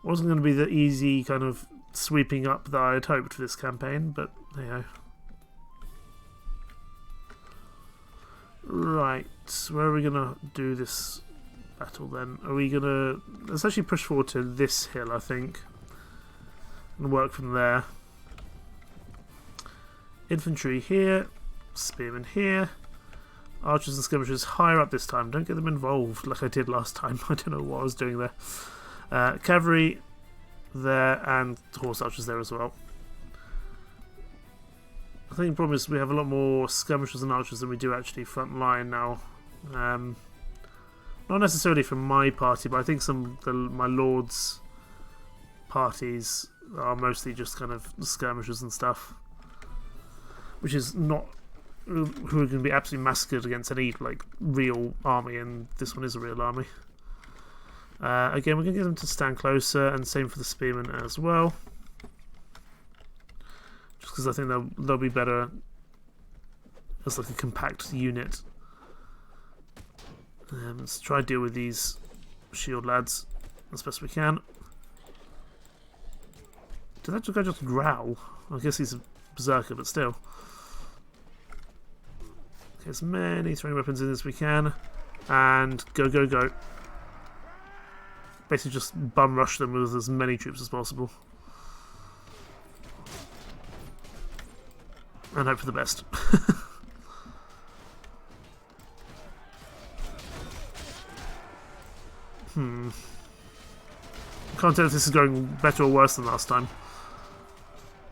Wasn't going to be the easy kind of sweeping up that I had hoped for this campaign, but there you go. Right, where are we going to do this battle then? Are we going to... Let's actually push forward to this hill, I think, and work from there. Infantry here. Spearmen here. Archers and skirmishers higher up this time. Don't get them involved like I did last time. I don't know what I was doing there. Cavalry there and horse archers there as well. I think the problem is we have a lot more skirmishers and archers than we do actually front line now. Not necessarily from my party, but I think my lords' parties are mostly just kind of skirmishers and stuff, which is not who are going to be absolutely massacred against any like real army, and this one is a real army. Again, we're going to get them to stand closer, and same for the spearmen as well. Just because I think they'll be better as like a compact unit. Let's try to deal with these shield lads as best we can. Did that guy just growl? I guess he's a berserker, but still. Okay, as many throwing weapons in as we can, and go, go, go. Basically just bum rush them with as many troops as possible. And hope for the best. I can't tell if this is going better or worse than last time.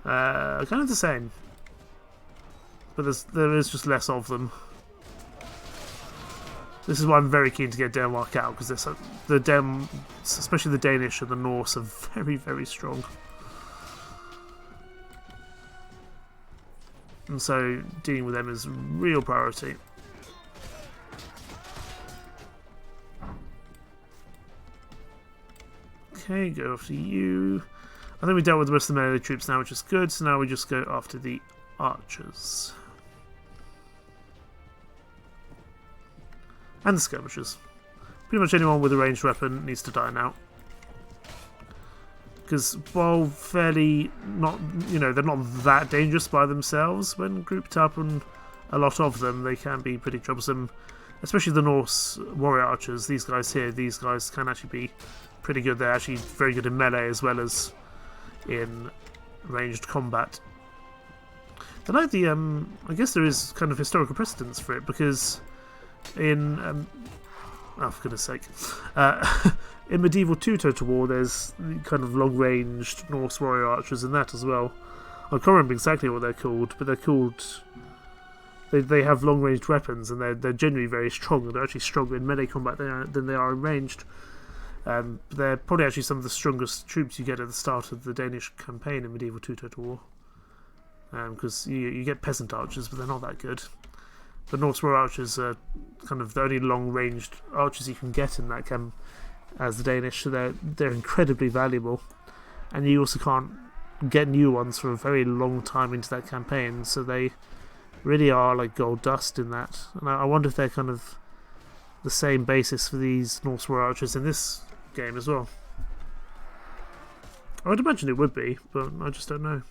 Kind of the same. But there is just less of them. This is why I'm very keen to get Denmark out, because especially the Danish and the Norse are very, very strong. And so dealing with them is a real priority. Okay, go after you. I think we dealt with the rest of the melee troops now, which is good. So now we just go after the archers. And the skirmishers. Pretty much anyone with a ranged weapon needs to die now. Because while fairly not, they're not that dangerous by themselves, when grouped up and a lot of them, they can be pretty troublesome. Especially the Norse warrior archers, these guys here, these guys can actually be pretty good. They're actually very good in melee as well as in ranged combat. I like the, I guess there is kind of historical precedence for it, because in, oh for goodness sake, in medieval II Total War there's kind of long-ranged Norse warrior archers in that as well. I can't remember exactly what they're called, but they're called, they have long-ranged weapons, and they're generally very strong. They're actually stronger in melee combat than they are in ranged. They're probably actually some of the strongest troops you get at the start of the Danish campaign in medieval II Total War. Because you get peasant archers, but they're not that good. The Norse warrior archers are kind of the only long-ranged archers you can get in that camp as the Danish, so they're incredibly valuable. And you also can't get new ones for a very long time into that campaign, so they really are like gold dust in that. And I wonder if they're kind of the same basis for these Norse warrior archers in this game as well. I would imagine it would be, but I just don't know.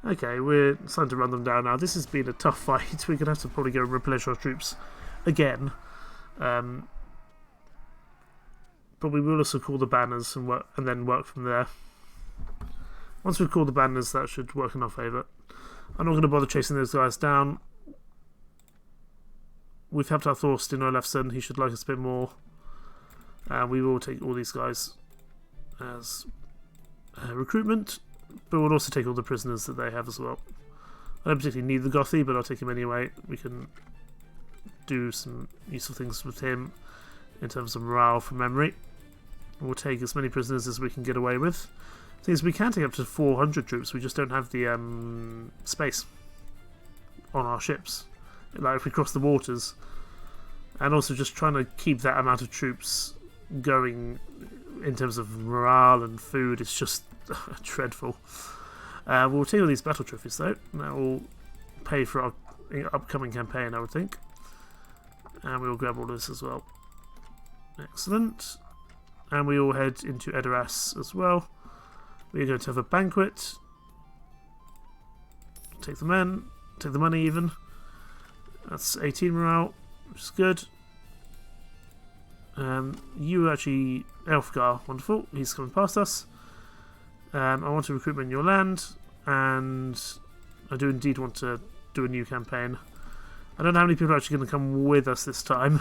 Okay, we're starting to run them down now. This has been a tough fight. We're going to have to probably go and replenish our troops again. But we will also call the banners and then work from there. Once we've called the banners, that should work in our favour. I'm not going to bother chasing those guys down. We've helped our Thorstein Olafsson. He should like us a bit more. We will take all these guys as recruitment. But we'll also take all the prisoners that they have as well. I don't particularly need the Gothi, but I'll take him anyway. We can do some useful things with him in terms of morale from memory. We'll take as many prisoners as we can get away with. The thing is, we can take up to 400 troops, we just don't have the space on our ships. Like if we cross the waters. And also just trying to keep that amount of troops going in terms of morale and food is just dreadful. We'll take all these battle trophies though. That will pay for our upcoming campaign, I would think. And we'll grab all this as well. Excellent. And we all head into Edoras as well. We're going to have a banquet. Take the men. Take the money even. That's 18 morale, which is good. You actually... Elfgar, wonderful. He's coming past us. I want to recruit in your land, and I do indeed want to do a new campaign. I don't know how many people are actually going to come with us this time.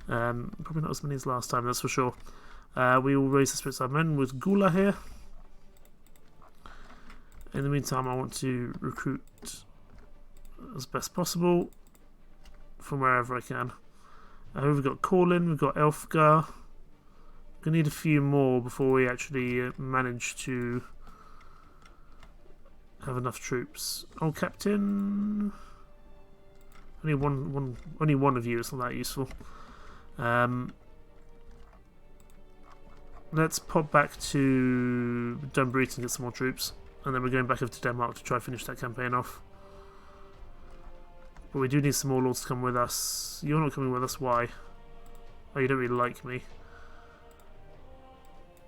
Probably not as many as last time, that's for sure. We will raise the spirits of our men with Gula here. In the meantime, I want to recruit as best possible from wherever I can. We've got Corlin, we've got Elfgar. We're going to need a few more before we actually manage to have enough troops. Oh, Captain. Only one of you. It's not that useful. Let's pop back to Dunbreit and get some more troops, and then we're going back over to Denmark to try and finish that campaign off. But we do need some more lords to come with us. You're not coming with us. Why? Oh, you don't really like me.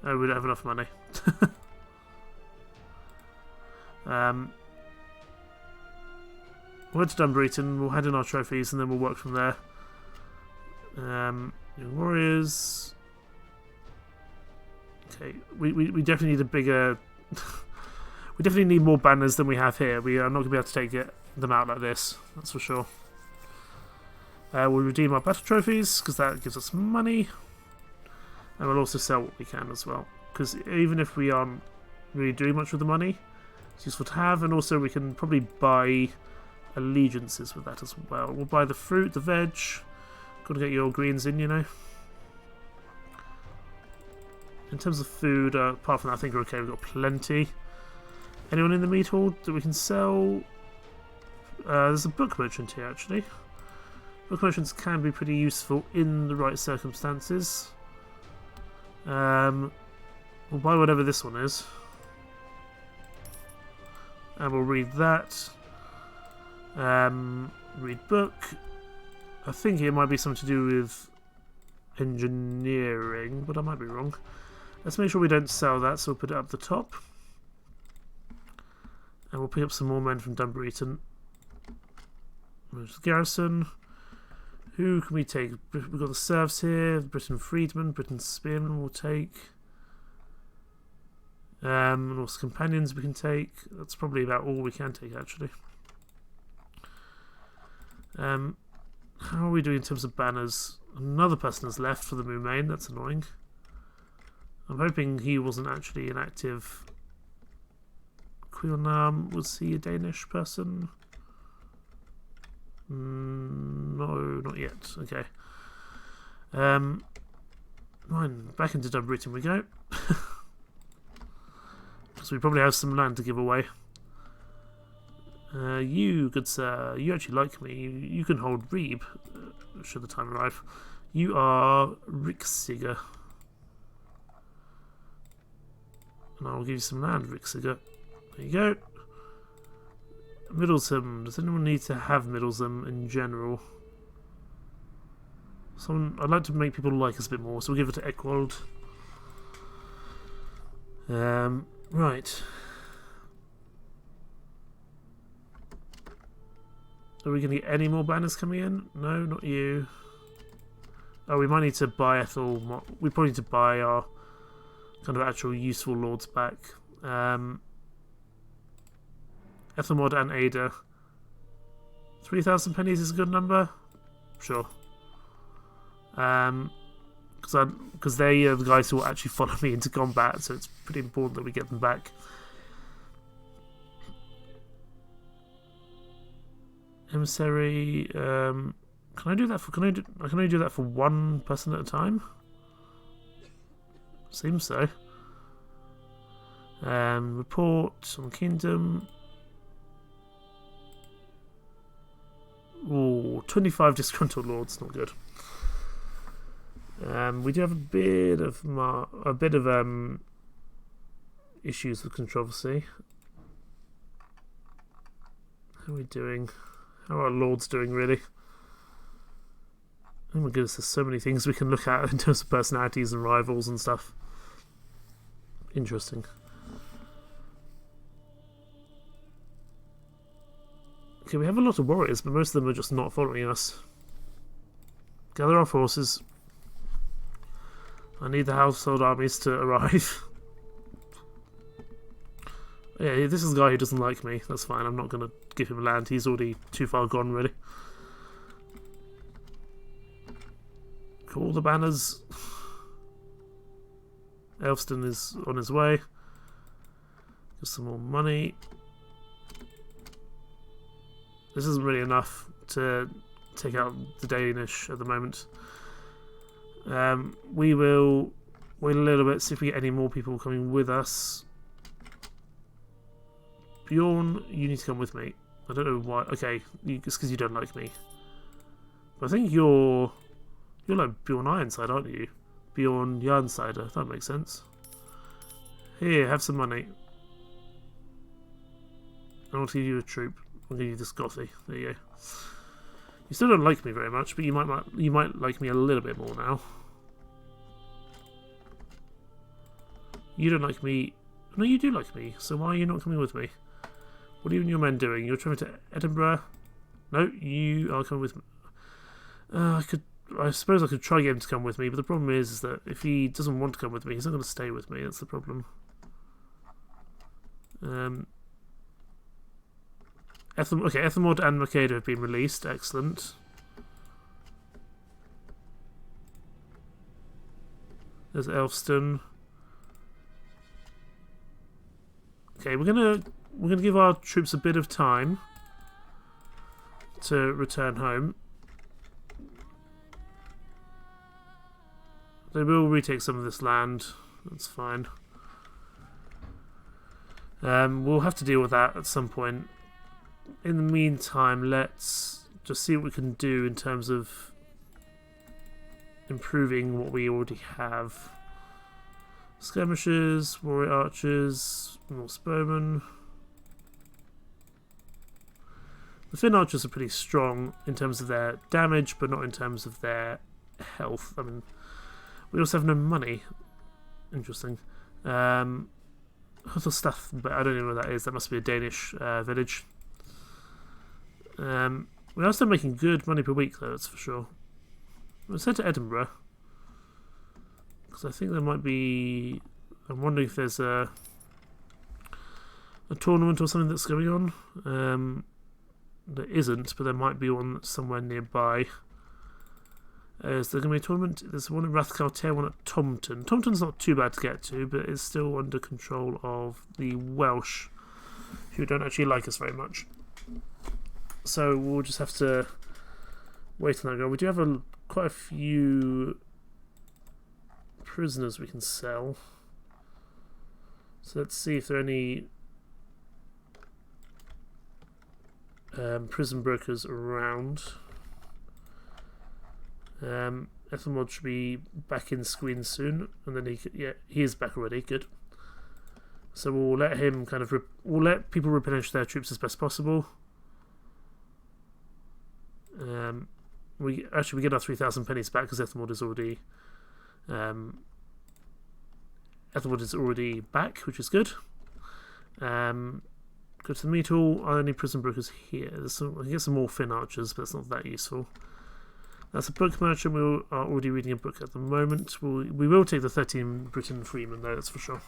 Oh, we don't have enough money. We'll head to Dunbreit, we'll hand in our trophies, and then we'll work from there. Young warriors. Okay, we definitely need a bigger... we definitely need more banners than we have here. We are not going to be able to take them out like this, that's for sure. We'll redeem our battle trophies, because that gives us money. And we'll also sell what we can as well. Because even if we aren't really doing much with the money, it's useful to have. And also we can probably buy allegiances with that as well. We'll buy the fruit, the veg. Got to get your greens in, you know. In terms of food, apart from that, I think we're okay. We've got plenty. Anyone in the meat hall that we can sell? There's a book merchant here, actually. Book merchants can be pretty useful in the right circumstances. We'll buy whatever this one is. And we'll read that. Read book. I think it might be something to do with engineering, but I might be wrong. Let's make sure we don't sell that, so we'll put it up the top. And we'll pick up some more men from Dunbreton. There's the garrison. Who can we take? We've got the serfs here, Britain freedmen, Britain spearmen we'll take. And also companions we can take. That's probably about all we can take, actually. How are we doing in terms of banners? Another person has left for the Moonmain. That's annoying. I'm hoping he wasn't actually an active. Quilnam, was he a Danish person? No, not yet. Okay. Right, back into Dunbreton we go. So we probably have some land to give away. You, good sir, you actually like me. You can hold Ribe, should the time arrive. You are Rixiger. And I'll give you some land, Rixiger. There you go. Middlesham. Does anyone need to have Middlesham in general? I'd like to make people like us a bit more, so we'll give it to Ekwald. Right. Are we going to get any more banners coming in? No, not you. Oh, we might need to buy Ethel. We probably need to buy our kind of actual useful lords back. Ethelmod and Ada. 3,000 pennies is a good number? Sure. Because they are the guys who will actually follow me into combat, so it's pretty important that we get them back. Emissary. Can I do that for? Can I only do that for one person at a time? Seems so. Report on kingdom. Ooh, 25 disgruntled lords, not good. We do have a bit of issues with controversy. How are we doing? How are our lords doing, really? Oh my goodness, there's so many things we can look at in terms of personalities and rivals and stuff. Interesting. Okay, we have a lot of warriors, but most of them are just not following us. Gather our forces. I need the household armies to arrive. Yeah, this is a guy who doesn't like me. That's fine. I'm not going to give him land. He's already too far gone, really. Call the banners. Elfston is on his way. Get some more money. This isn't really enough to take out the Danish at the moment. We will wait a little bit, see if we get any more people coming with us. Bjorn, you need to come with me. I don't know why. Okay, it's because you don't like me. But I think you're like Bjorn Ironside, aren't you? Bjorn Jarnsider. That makes sense. Here, have some money. I want to give you a troop. I'll give you this Gothy. There you go. You still don't like me very much, but you might like me a little bit more now. You don't like me. No, you do like me. So why are you not coming with me? What are you and your men doing? You're traveling to Edinburgh? No, you are coming with me. I suppose I could try to get him to come with me, but the problem is that if he doesn't want to come with me, he's not going to stay with me. That's the problem. Ethelmod and Makeda have been released. Excellent. There's Elfston. Okay, we're gonna give our troops a bit of time. to return home. They will retake some of this land. That's fine. We'll have to deal with that at some point. In the meantime, let's just see what we can do in terms of improving what we already have. Skirmishers, warrior archers, Norse bowmen. The Finn archers are pretty strong in terms of their damage, but not in terms of their health. I mean, we also have no money. Interesting. Other stuff, but I don't know what that is. That must be a Danish village. We're still making good money per week, though, that's for sure. Let's head to Edinburgh. Because I think there might be... I'm wondering if there's a tournament or something that's going on. There isn't, but there might be one somewhere nearby. Is there going to be a tournament? There's one at Rathcael, one at Tompton. Tompton's not too bad to get to, but it's still under control of the Welsh, who don't actually like us very much. So we'll just have to wait on that. We do have quite a few prisoners we can sell. So let's see if there are any prison brokers around. Ethelmod should be back in Squeen soon, and then he is back already. Good. So we'll let him we'll let people replenish their troops as best possible. We get our 3,000 pennies back because Ethelmod is already back, which is good. Go to the meat hall. Are there any prison brokers here? I can get some more Finn archers, but it's not that useful. That's a book merchant. We are already reading a book at the moment. We will take the 13 Britain freemen, though, that's for sure.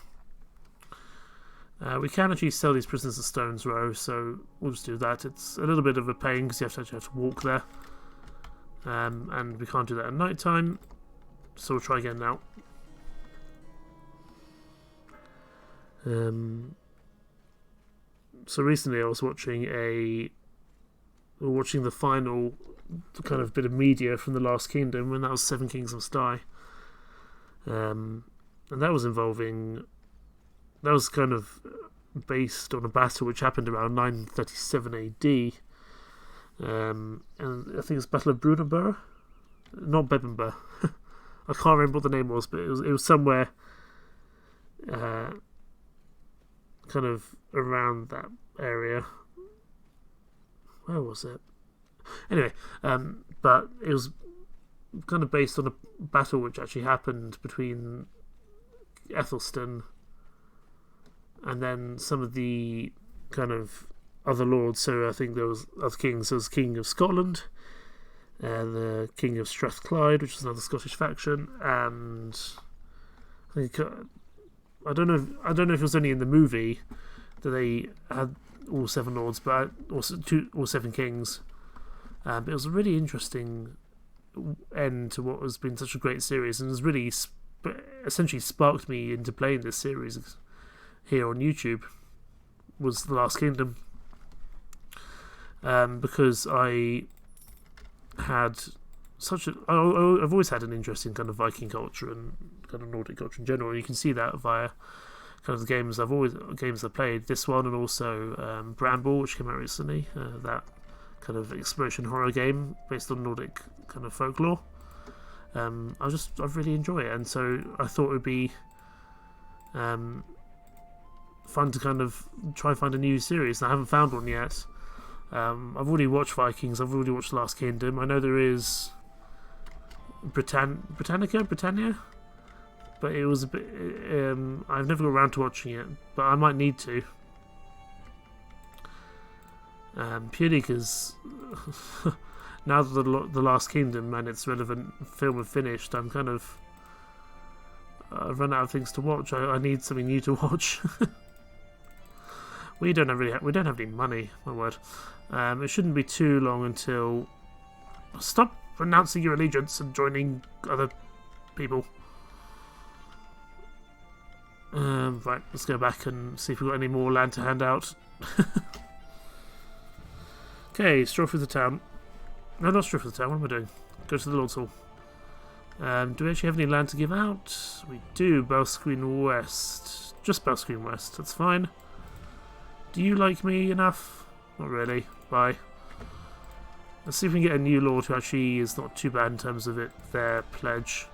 We can actually sell these prisoners at Stones Row, so we'll just do that. It's a little bit of a pain because you actually have to walk there. And we can't do that at night time, so we'll try again now. So recently I was watching the final kind of bit of media from The Last Kingdom, and that was Seven Kings Must Die. And that was kind of based on a battle which happened around 937 AD. And I think it's Battle of Brunanburh, not Bebbanburh. I can't remember what the name was, but it was somewhere kind of around that area. Where was it? Anyway, but it was kind of based on a battle which actually happened between Ethelstan and then some of the kind of other lords. So I think there was other kings. There was King of Scotland, the King of Strathclyde, which was another Scottish faction, and I think I don't know if it was only in the movie that they had all seven lords, but also all seven kings. But it was a really interesting end to what has been such a great series, and has really essentially sparked me into playing this series here on YouTube. Was The Last Kingdom, because I had I've always had an interest in kind of Viking culture and kind of Nordic culture in general. You can see that via kind of the games I've played. This one, and also Bramble, which came out recently. That kind of exploration horror game based on Nordic kind of folklore. I really enjoy it, and so I thought it would be fun to kind of try and find a new series. And I haven't found one yet. I've already watched Vikings. I've already watched The Last Kingdom. I know there is Britannia, but it was a bit. I've never got around to watching it, but I might need to. Purely because now that the Last Kingdom and its relevant film have finished, I'm kind of I've run out of things to watch. I need something new to watch. We don't have any money. My word. It shouldn't be too long until stop renouncing your allegiance and joining other people. Right, let's go back and see if we've got any more land to hand out. Okay, stroll through the town. No, not stroll through the town. What am I doing? Go to the Lord's Hall. Do we actually have any land to give out? We do. Belscreen West. Just Belscreen West. That's fine. Do you like me enough? Not really. Bye. Let's see if we can get a new lord who actually is not too bad in terms of their pledge.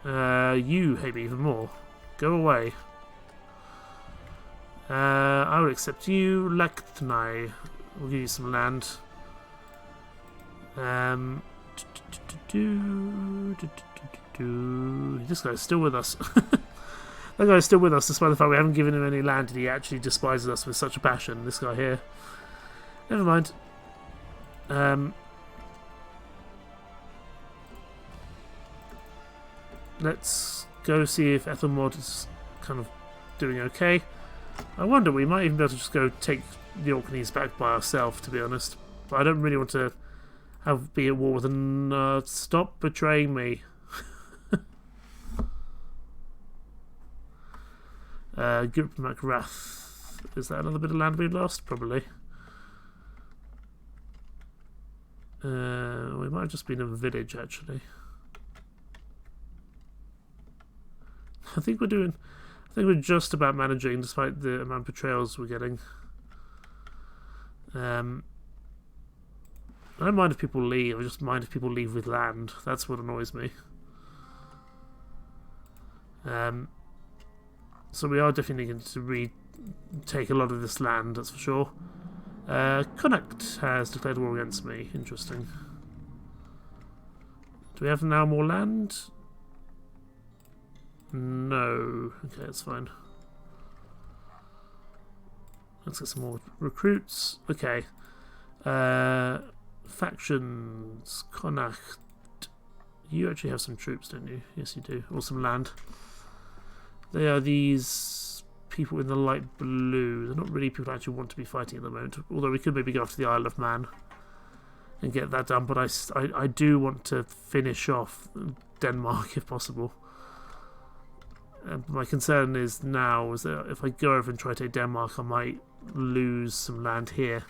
You hate me even more. Go away. I will accept you. Laktnai. We'll give you some land. This guy's still with us. That guy's still with us despite the fact we haven't given him any land and he actually despises us with such a passion. This guy here. Never mind. Let's go see if Ethelmod is kind of doing okay. I wonder, we might even be able to just go take the Orkneys back by ourselves, to be honest. But I don't really want to be at war with them. Stop betraying me. Group MacRath. Is that another bit of land we lost? Probably. We might have just been in a village, actually. I think we're just about managing, despite the amount of betrayals we're getting. I don't mind if people leave. I just mind if people leave with land. That's what annoys me. So we are definitely going to retake a lot of this land, that's for sure. Connacht has declared war against me. Interesting. Do we have now more land? No. Okay, that's fine. Let's get some more recruits. Okay. Factions. Connacht. You actually have some troops, don't you? Yes, you do. Or some land. They are these people in the light blue. They're not really people who actually want to be fighting at the moment. Although we could maybe go after the Isle of Man and get that done. But I do want to finish off Denmark if possible. My concern is now is that if I go over and try to take Denmark, I might lose some land here.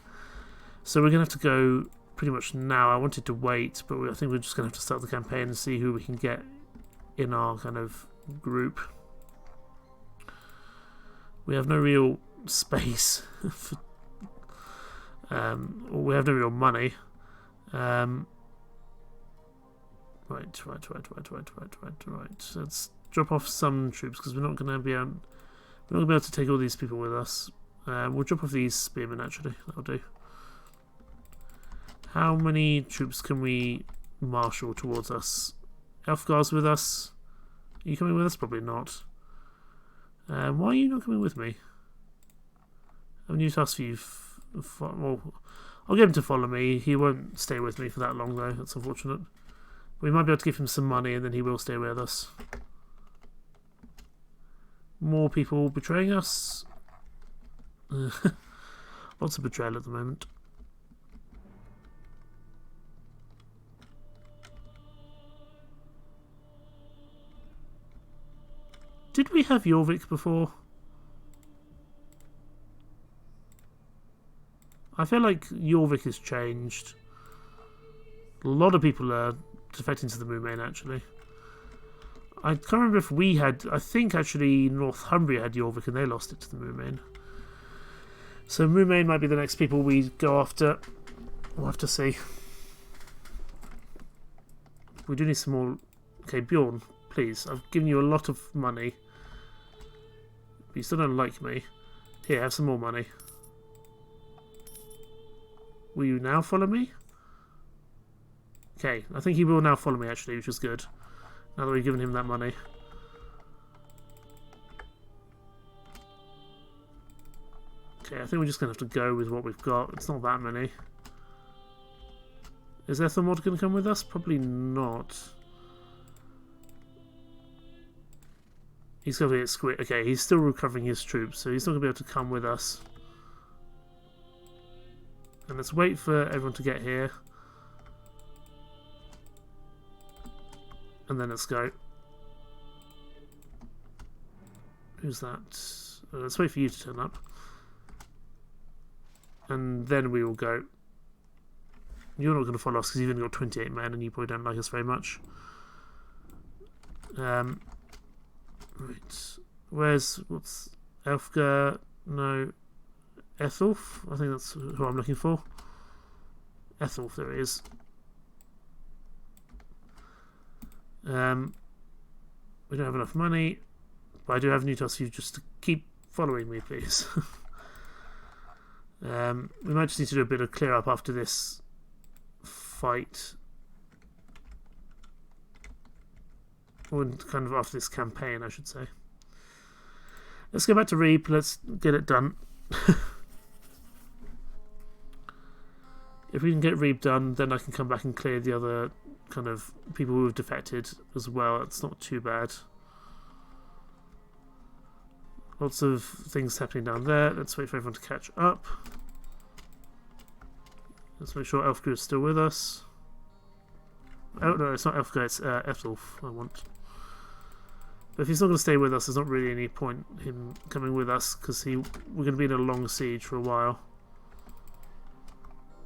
So we're going to have to go pretty much now. I wanted to wait, but I think we're just going to have to start the campaign and see who we can get in our kind of group. We have no real space, for, or we have no real money. Right. Let's drop off some troops because we're not going to be able to take all these people with us. We'll drop off these spearmen actually. That'll do. How many troops can we marshal towards us? Elfgar's with us. Are you coming with us? Probably not. Why are you not coming with me? I have a new task for you. Well, I'll get him to follow me. He won't stay with me for that long though. That's unfortunate. We might be able to give him some money and then he will stay with us. More people betraying us. Lots of betrayal at the moment. Did we have Jorvik before? I feel like Jorvik has changed. A lot of people are defecting to the Moomain actually. I can't remember if we had... I think actually Northumbria had Jorvik and they lost it to the Moomain. So Moomain might be the next people we go after. We'll have to see. We do need some more... Okay, Bjorn, please. I've given you a lot of money. But you still don't like me. Here, have some more money. Will you now follow me? Okay, I think he will now follow me actually, which is good. Now that we've given him that money. Okay, I think we're just going to have to go with what we've got. It's not that many. Is Ethelmod going to come with us? Probably not. He's going to get squid. Okay, he's still recovering his troops, so he's not going to be able to come with us. And let's wait for everyone to get here. And then let's go. Who's that? Let's wait for you to turn up. and then we will go. You're not going to follow us because you've only got 28 men and you probably don't like us very much. Right. What's Elfgar? No. Ethelf? I think that's who I'm looking for. Ethelf, there he is. We don't have enough money, but I do have need to ask you just to keep following me, please. We might just need to do a bit of clear up after this fight. Or kind of after this campaign, I should say. Let's go back to Ribe. Let's get it done. If we can get Ribe done, then I can come back and clear the other kind of people who have defected as well. It's not too bad. Lots of things happening down there. Let's wait for everyone to catch up. Let's make sure Elfgar is still with us. Oh no, it's not Elfgar, it's Ethelf I want. But if he's not going to stay with us, there's not really any point him coming with us, because we're going to be in a long siege for a while.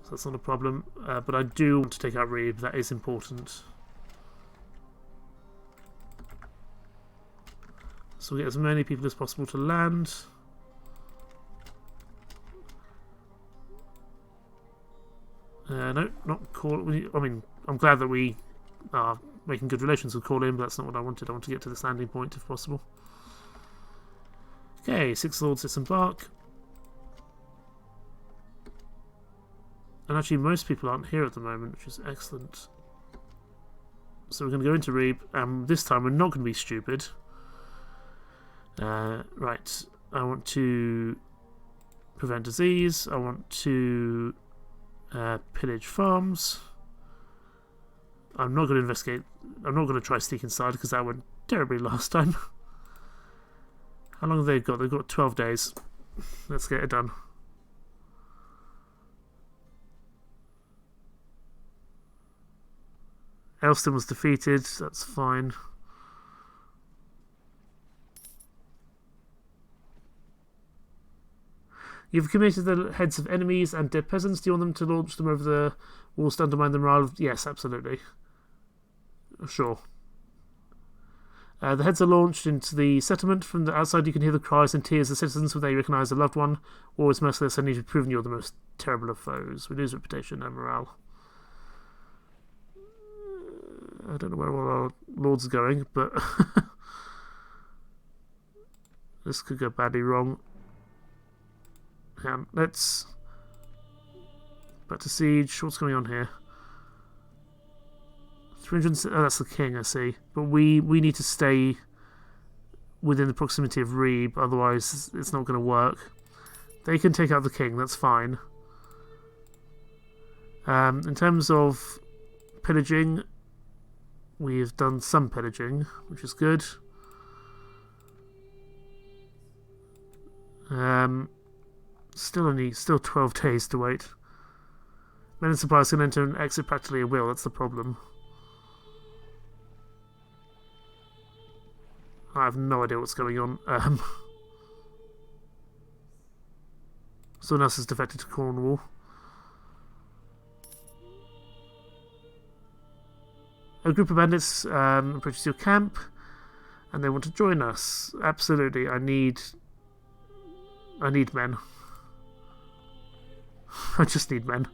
So that's not a problem. But I do want to take out Ribe, that is important. So we get as many people as possible to land. No, not call. I mean, I'm glad that we are making good relations with Call In, but that's not what I wanted. I want to get to this landing point if possible. Okay, 6 lords disembark. And actually, most people aren't here at the moment, which is excellent. So we're going to go into Ribe, and this time we're not going to be stupid. Right, I want to prevent disease. I want to pillage farms. I'm not going to investigate. I'm not going to try sneak inside because that went terribly last time. How long have they got? They've got 12 days. Let's get it done. Elston was defeated. That's fine. You've committed the heads of enemies and dead peasants. Do you want them to launch them over the walls to undermine the morale? Yes, absolutely. Sure. The heads are launched into the settlement. From the outside you can hear the cries and tears of citizens when they recognise a loved one. War is merciless and you've proven you're the most terrible of foes. We lose reputation and morale. I don't know where all our lords are going, but this could go badly wrong. Let's back to siege. What's going on here? 300. Oh, that's the king. I see. But we need to stay within the proximity of Ribe, otherwise it's not going to work. They can take out the king. That's fine. In terms of pillaging, we've done some pillaging, which is good. Still 12 days to wait. Men and suppliers can enter and exit practically at will. That's the problem. I have no idea what's going on. Someone else has defected to Cornwall. A group of bandits approaches your camp, and they want to join us. Absolutely, I need men. I just need men.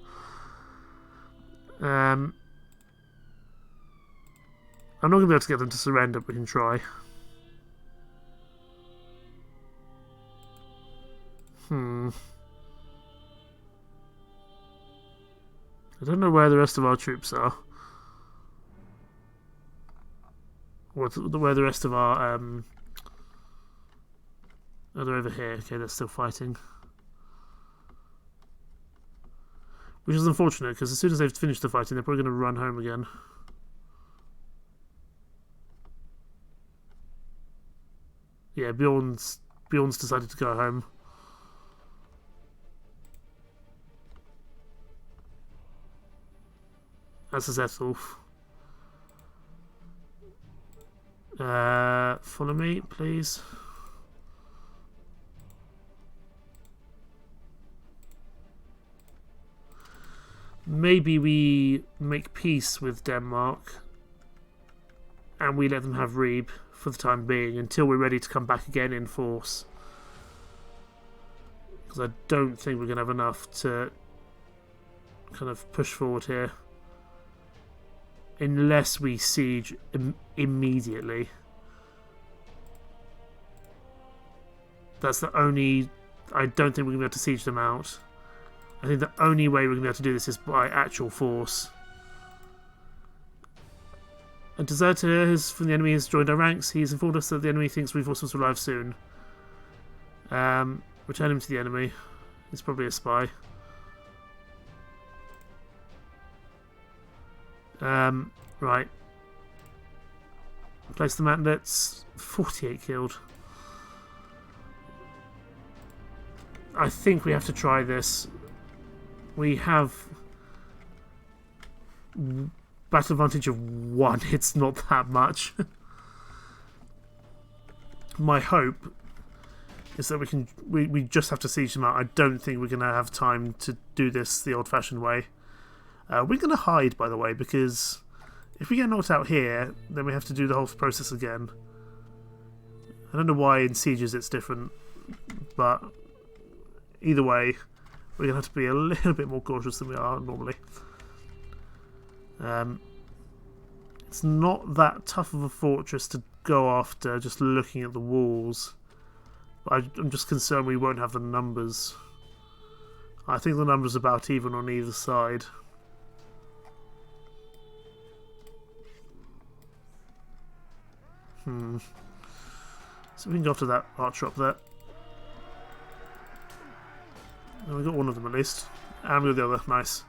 I'm not going to be able to get them to surrender, but we can try. I don't know where the rest of our troops are. Or where the rest of our... Oh, they're over here. Okay, they're still fighting. Which is unfortunate, because as soon as they've finished the fighting, they're probably going to run home again. Yeah, Bjorn's decided to go home. As is Ethelf. Follow me, please. . Maybe we make peace with Denmark and we let them have Ribe for the time being until we're ready to come back again in force. Because I don't think we're going to have enough to kind of push forward here. Unless we siege immediately. That's the only... I don't think we're going to be able to siege them out. I think the only way we're going to be able to do this is by actual force. A deserter from the enemy has joined our ranks. He's informed us that the enemy thinks reinforcements will arrive soon. Return him to the enemy. He's probably a spy. Right. Place the mantlets. 48 killed. I think we have to try this. We have battle advantage of 1. It's not that much. My hope is that we just have to siege them out. I don't think we're going to have time to do this the old-fashioned way. We're going to hide, by the way, because if we get knocked out here, then we have to do the whole process again. I don't know why in sieges it's different, but either way, we're going to have to be a little bit more cautious than we are normally. It's not that tough of a fortress to go after just looking at the walls. But I'm just concerned we won't have the numbers. I think the numbers are about even on either side. So we can go after that archer up there. And we got one of them at least. And we got the other. Nice.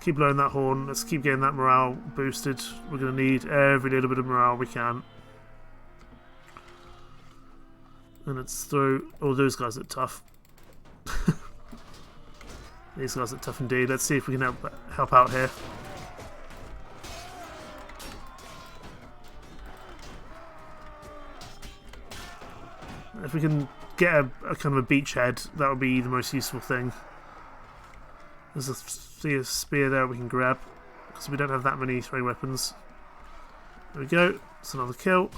Keep blowing that horn. Let's keep getting that morale boosted. We're going to need every little bit of morale we can. And let's throw... Oh, those guys look tough. These guys look tough indeed. Let's see if we can help out here. If we can get a kind of a beachhead, that would be the most useful thing. There's a spear there we can grab, because we don't have that many throwing weapons. There we go. It's another kill.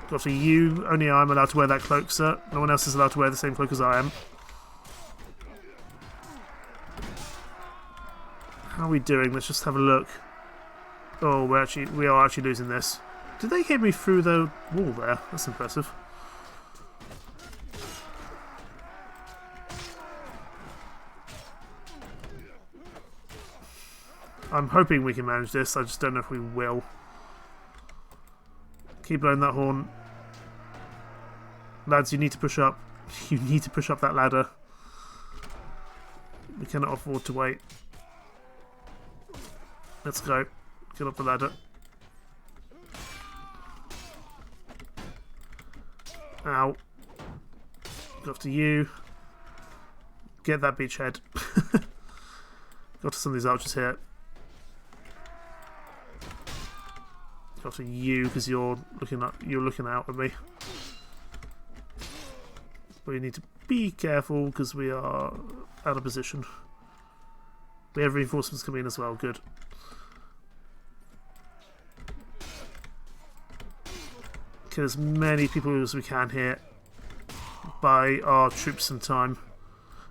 Go after you. Only I'm allowed to wear that cloak, sir. No one else is allowed to wear the same cloak as I am. How are we doing? Let's just have a look. Oh, we are actually losing this. Did they hit me through the wall there? That's impressive. I'm hoping we can manage this. I just don't know if we will. Keep blowing that horn. Lads, you need to push up. You need to push up that ladder. We cannot afford to wait. Let's go. Get up the ladder. Ow. Go after you. Get that beachhead. Go to some of these archers here. Go after you because you're looking out at me. But we need to be careful because we are out of position. We have reinforcements coming in as well. Good. Kill as many people as we can here. Buy our troops some time.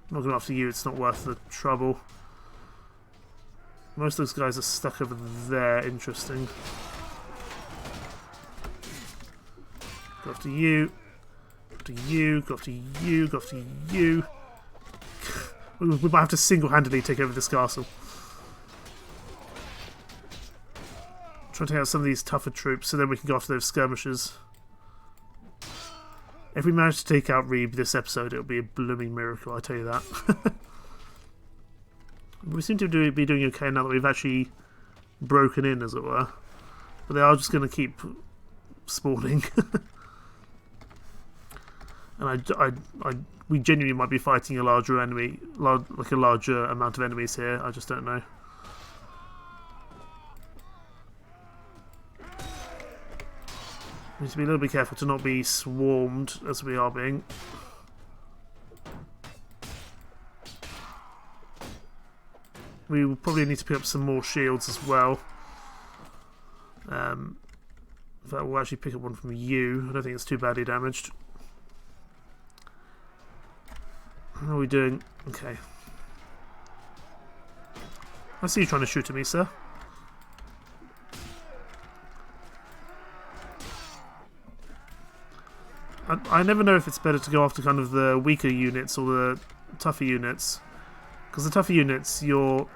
I'm not going after you, it's not worth the trouble. Most of those guys are stuck over there, interesting. Go after you. Go after you, go after you, go after you. We might have to single-handedly take over this castle. Try to take out some of these tougher troops so then we can go after those skirmishers. If we manage to take out Ribe this episode, it'll be a blooming miracle, I tell you that. We seem to be doing okay now that we've actually broken in, as it were. But they are just going to keep spawning. And we genuinely might be fighting a larger enemy, like a larger amount of enemies here. I just don't know. We need to be a little bit careful to not be swarmed as we are being. We will probably need to pick up some more shields as well. In fact, we'll actually pick up one from you. I don't think it's too badly damaged. How are we doing? Okay. I see you trying to shoot at me, sir. I never know if it's better to go after kind of the weaker units or the tougher units, because the tougher units you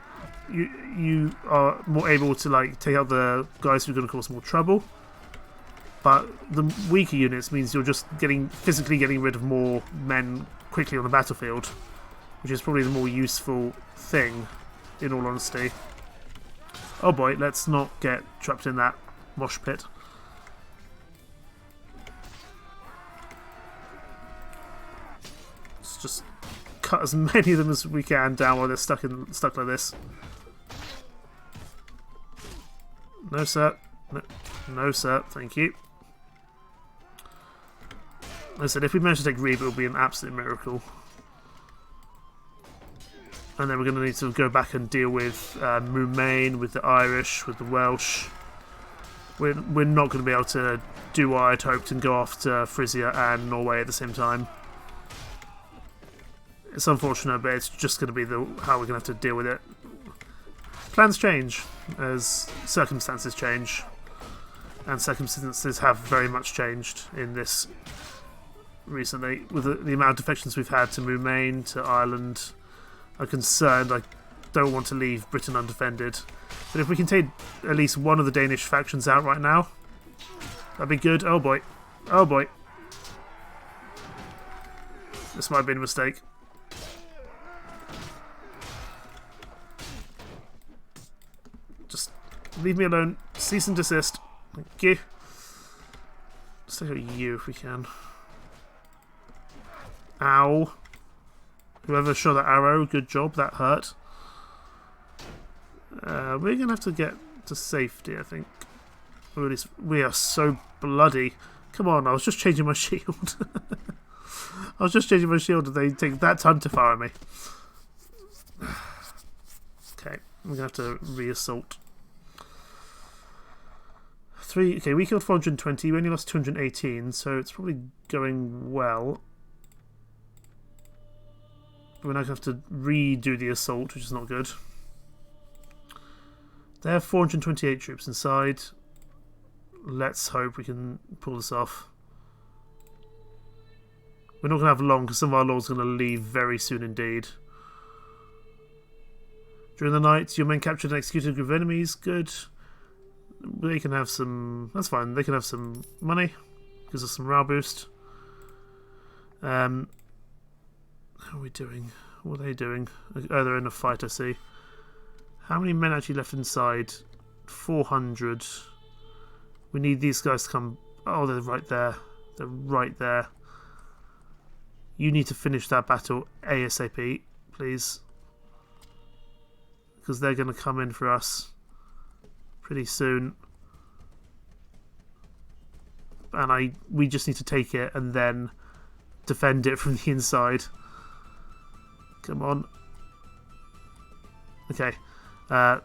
are more able to like take out the guys who are going to cause more trouble, but the weaker units means you're just physically getting rid of more men quickly on the battlefield, which is probably the more useful thing, in all honesty. Oh boy, let's not get trapped in that mosh pit. Let's just cut as many of them as we can down while they're stuck like this. No sir. No sir, thank you. Like I said, if we manage to take Ribe, it will be an absolute miracle. And then we're going to need to go back and deal with Moulmein, with the Irish, with the Welsh. We're not going to be able to do what I'd hoped and go after Frisia and Norway at the same time. It's unfortunate, but it's just going to be how we're going to have to deal with it. Plans change as circumstances change, and circumstances have very much changed in this recently. With the amount of defections we've had to Moulmein, to Ireland, I'm concerned. I don't want to leave Britain undefended. But if we can take at least one of the Danish factions out right now, that'd be good. Oh boy. Oh boy. This might have been a mistake. Just leave me alone. Cease and desist. Thank you. Let's take out you if we can. Ow. Whoever shot that arrow, good job, that hurt. We're going to have to get to safety, I think. Or at least we are so bloody. Come on, I was just changing my shield. I was just changing my shield and they take that time to fire me. Okay, we're going to have to re-assault. Okay, we killed 420, we only lost 218, so it's probably going well. We're now going to have to redo the assault, which is not good. They have 428 troops inside. Let's hope we can pull this off. We're not going to have long because some of our lords are going to leave very soon indeed. During the night, your men captured and executed a group of enemies. Good. They can have some... That's fine. They can have some money. Gives us some morale boost. How are we doing? What are they doing? Oh, they're in a fight, I see. How many men actually left inside? 400. We need these guys to come... Oh, they're right there. They're right there. You need to finish that battle ASAP, please. Because they're going to come in for us pretty soon. And we just need to take it and then defend it from the inside. Come on. Okay. Back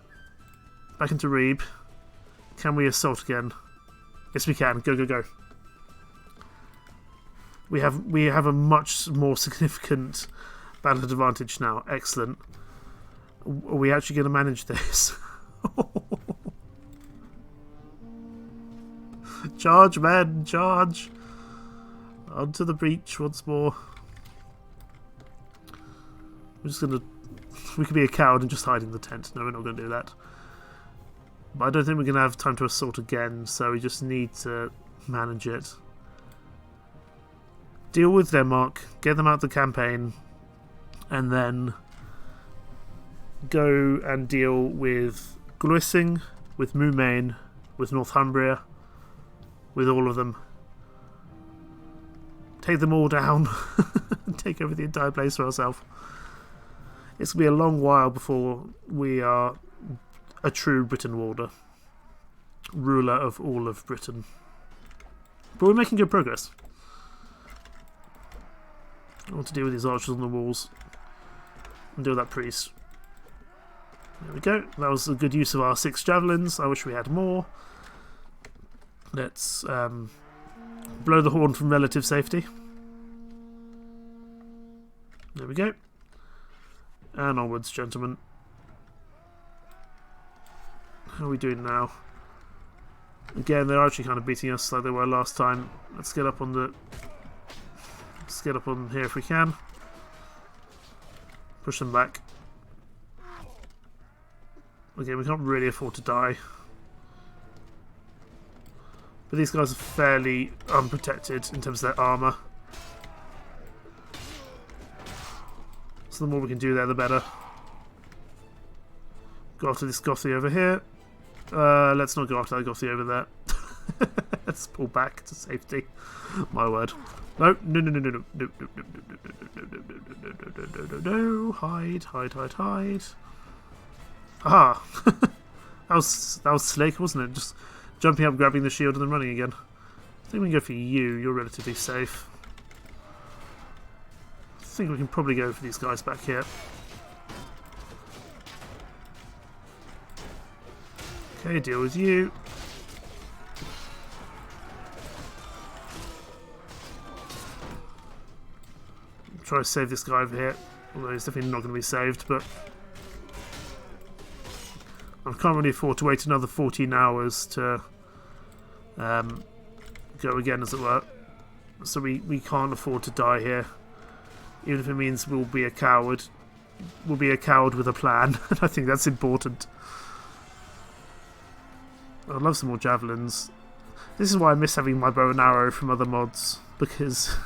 into Ribe. Can we assault again? Yes, we can. Go, go, go. We have a much more significant battle advantage now. Excellent. Are we actually going to manage this? Charge, men! Charge! Onto the breach once more. We're just going to... We could be a coward and just hide in the tent. No, we're not going to do that. But I don't think we're going to have time to assault again, so we just need to manage it. Deal with Denmark, get them out of the campaign, and then go and deal with Gluissing, with Moulmein, with Northumbria, with all of them. Take them all down. Take over the entire place for ourselves. It's going to be a long while before we are a true Brytenwalda, ruler of all of Britain. But we're making good progress. I want to deal with these archers on the walls and deal with that priest. There we go. That was a good use of our 6 javelins. I wish we had more. Let's blow the horn from relative safety. There we go. And onwards, gentlemen. How are we doing now? Again, they're actually kind of beating us like they were last time. Let's get up on the... Let's get up on here if we can. Push them back. Okay, we can't really afford to die. But these guys are fairly unprotected in terms of their armour. So the more we can do there, the better. Go after this Gothy over here. Let's not go after that Gothy over there. Let's pull back to safety. My word. No, no, no, no, no, no, no, no, no, no, no, no, no, no, hide, hide, hide, hide. Aha! that was slick, wasn't it? Just jumping up, grabbing the shield, and then running again. I think we can go for you. You're relatively safe. I think we can probably go for these guys back here. Okay, deal with you. Try to save this guy over here, although he's definitely not going to be saved, but I can't really afford to wait another 14 hours to go again, as it were. So we can't afford to die here, even if it means we'll be a coward. We'll be a coward with a plan, and I think that's important. I'd love some more javelins. This is why I miss having my bow and arrow from other mods, because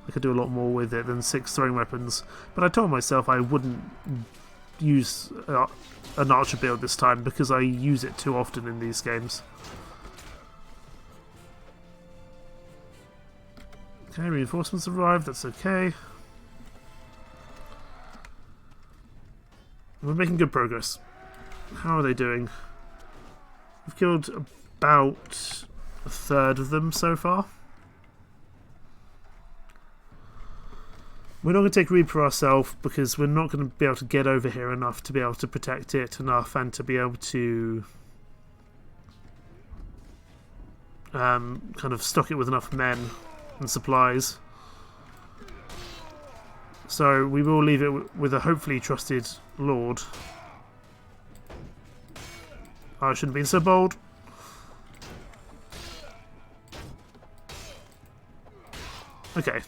I could do a lot more with it than 6 throwing weapons. But I told myself I wouldn't use an archer build this time, because I use it too often in these games. Okay, reinforcements arrived, that's okay. We're making good progress. How are they doing? We've killed about a third of them so far. We're not going to take Ribe for ourselves, because we're not going to be able to get over here enough to be able to protect it enough and to be able to kind of stock it with enough men and supplies. So we will leave it with a hopefully trusted lord. I shouldn't have been so bold. Okay,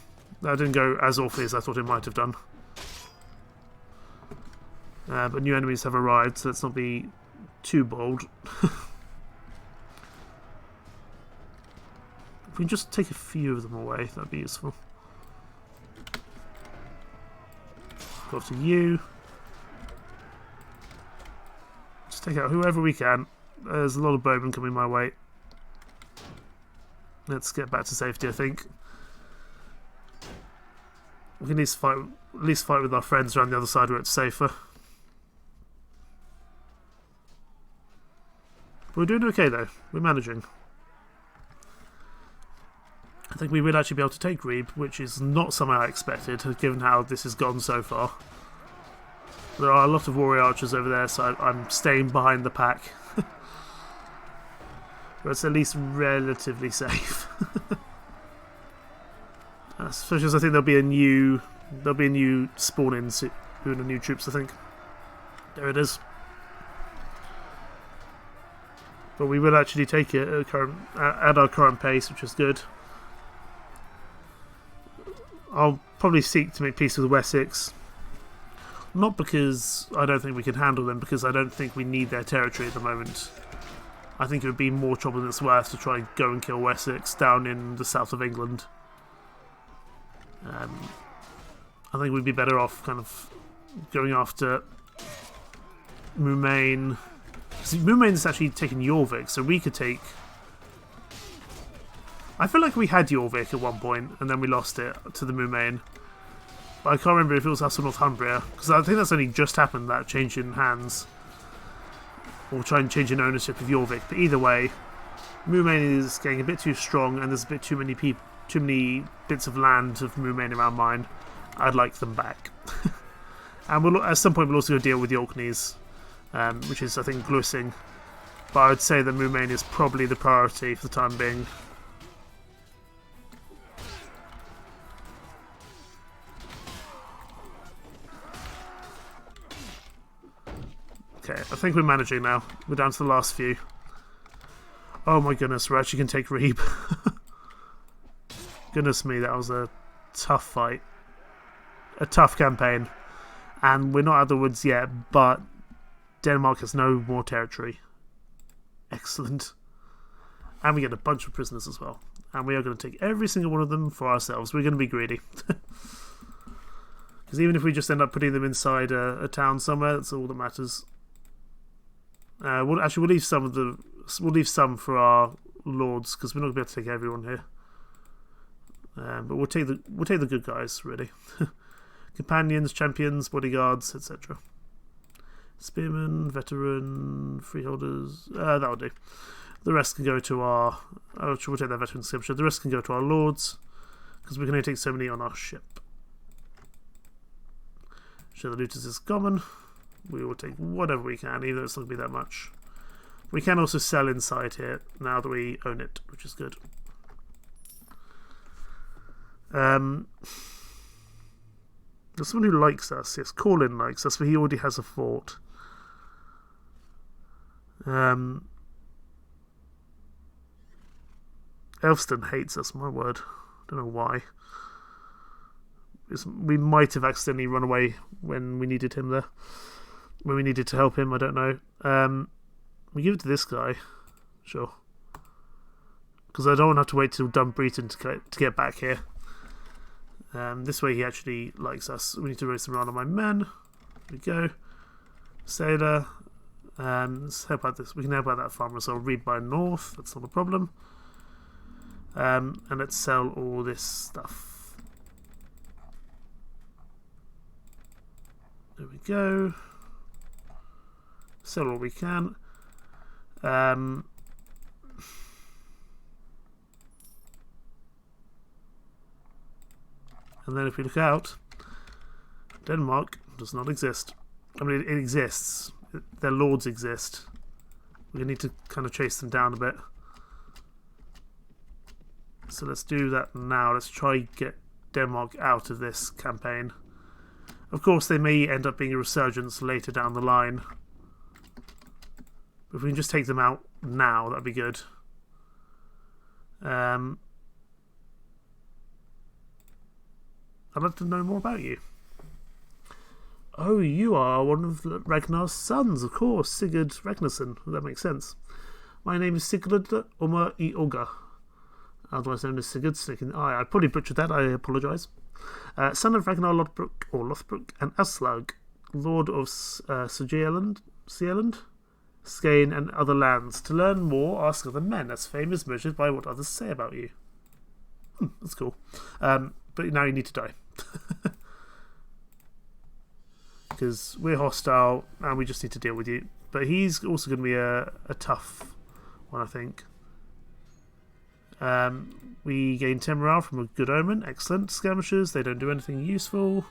that didn't go as awfully as I thought it might have done. But new enemies have arrived, so let's not be too bold. If we can just take a few of them away, that'd be useful. Go after you. Just take out whoever we can. There's a lot of bowmen coming my way. Let's get back to safety, I think. We can at least fight with our friends around the other side where it's safer. But we're doing okay though. We're managing. I think we will actually be able to take Ribe, which is not something I expected, given how this has gone so far. There are a lot of warrior archers over there, so I'm staying behind the pack. But it's at least relatively safe. Especially as I think there'll be a new spawn-in soon, and new troops, I think. There it is. But we will actually take it at our current pace, which is good. I'll probably seek to make peace with Wessex. Not because I don't think we can handle them, because I don't think we need their territory at the moment. I think it would be more trouble than it's worth to try and go and kill Wessex down in the south of England. I think we'd be better off kind of going after Mumain. Mumain's actually taken Jorvik, so we could take... I feel like we had Jorvik at one point, and then we lost it to the Mumain. But I can't remember if it was us or Northumbria, because I think that's only just happened, that change in hands. Or try and change in ownership of Jorvik. But either way, Mumain is getting a bit too strong, and there's a bit too many bits of land of Mumain around mine. I'd like them back. And we'll, at some point we'll also go deal with the Orkneys. which is, I think, Glussing. But I would say that Moulmein is probably the priority for the time being. Okay, I think we're managing now. We're down to the last few. Oh my goodness, we're actually going to take Ribe. Goodness me, that was a tough fight. A tough campaign. And we're not out of the woods yet, but Denmark has no more territory. Excellent. And we get a bunch of prisoners as well. And we are going to take every single one of them for ourselves. We're going to be greedy. Because even if we just end up putting them inside a town somewhere, that's all that matters. We'll leave some for our lords, because we're not going to be able to take everyone here. But we'll take the good guys, really. Companions, champions, bodyguards, etc. Spearmen, veteran, freeholders. That'll do. The rest can go to our. We'll take that veteran skirmisher. The rest can go to our lords, because we can only take so many on our ship. Share the looters is common. We will take whatever we can, even though it's not going to be that much. We can also sell inside here now that we own it, which is good. There's someone who likes us. Yes, Corlin likes us, but he already has a fort. Elfston hates us, my word. Don't know why. We might have accidentally run away when we needed him there. When we needed to help him, I don't know. We give it to this guy. Sure. Because I don't want to have to wait till Dunbreton to get back here. This way he actually likes us. We need to raise some around on my men. There we go. Sailor. Let's help out this. We can help out that farmer. So I'll read by north. That's not a problem. And let's sell all this stuff. There we go. Sell all we can. And then if we look out, Denmark does not exist. I mean, it exists. Their lords exist. We need to kind of chase them down a bit. So let's do that now. Let's try get Denmark out of this campaign. Of course, they may end up being a resurgence later down the line. But if we can just take them out now, that'd be good. I'd like to know more about you. Oh, you are one of Ragnar's sons, of course, Sigurd Ragnarsson. That makes sense. My name is Sigurd Umar I Olga, otherwise known as Sigurd Snake in the Eye. I probably butchered that, I apologise. Son of Ragnar Lothbrok and Aslaug, Lord of Sieland, Skane and other lands. To learn more, ask other men, as fame is measured by what others say about you. That's cool. But now you need to die. Because we're hostile and we just need to deal with you. But he's also going to be a tough one, I think. We gain 10 morale from a good omen. Excellent. Skirmishers, they don't do anything useful.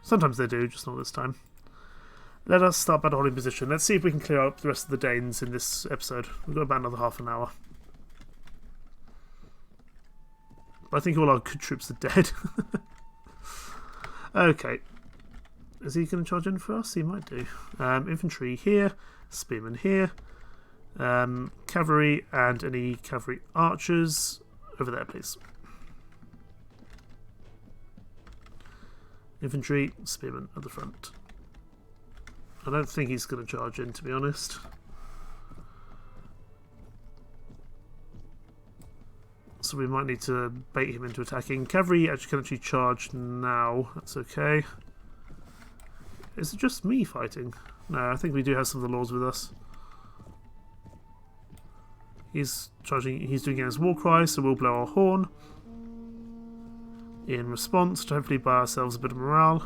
Sometimes they do, just not this time. Let us start battle holding position. Let's see if we can clear up the rest of the Danes in this episode. We've got about another half an hour. But I think all our good troops are dead. Okay. Is he going to charge in for us? He might do. Infantry here. Spearmen here. Cavalry and any cavalry archers over there, please. Infantry, spearmen at the front. I don't think he's going to charge in, to be honest. So we might need to bait him into attacking. Cavalry can actually charge now. That's okay. Is it just me fighting? No, I think we do have some of the lords with us. He's charging. He's doing his war cry, so we'll blow our horn in response to hopefully buy ourselves a bit of morale.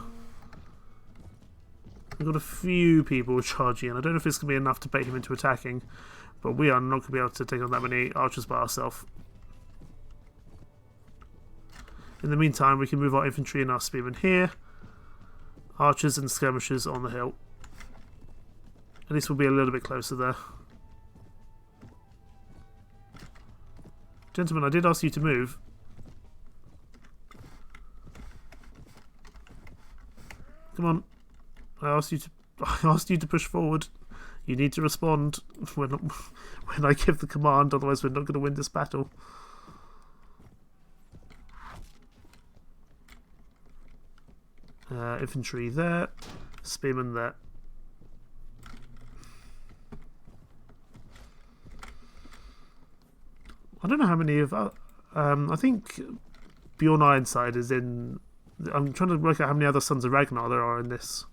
We've got a few people charging in. I don't know if it's going to be enough to bait him into attacking, but we are not going to be able to take on that many archers by ourselves. In the meantime, we can move our infantry and our spearmen here. Archers and skirmishers on the hill. At least we'll be a little bit closer there. Gentlemen, I did ask you to move. Come on. I asked you to push forward. You need to respond when I give the command, otherwise we're not going to win this battle. Infantry there. Spearmen there. I don't know how many of... I think Bjorn Ironside is in... I'm trying to work out how many other Sons of Ragnar there are in this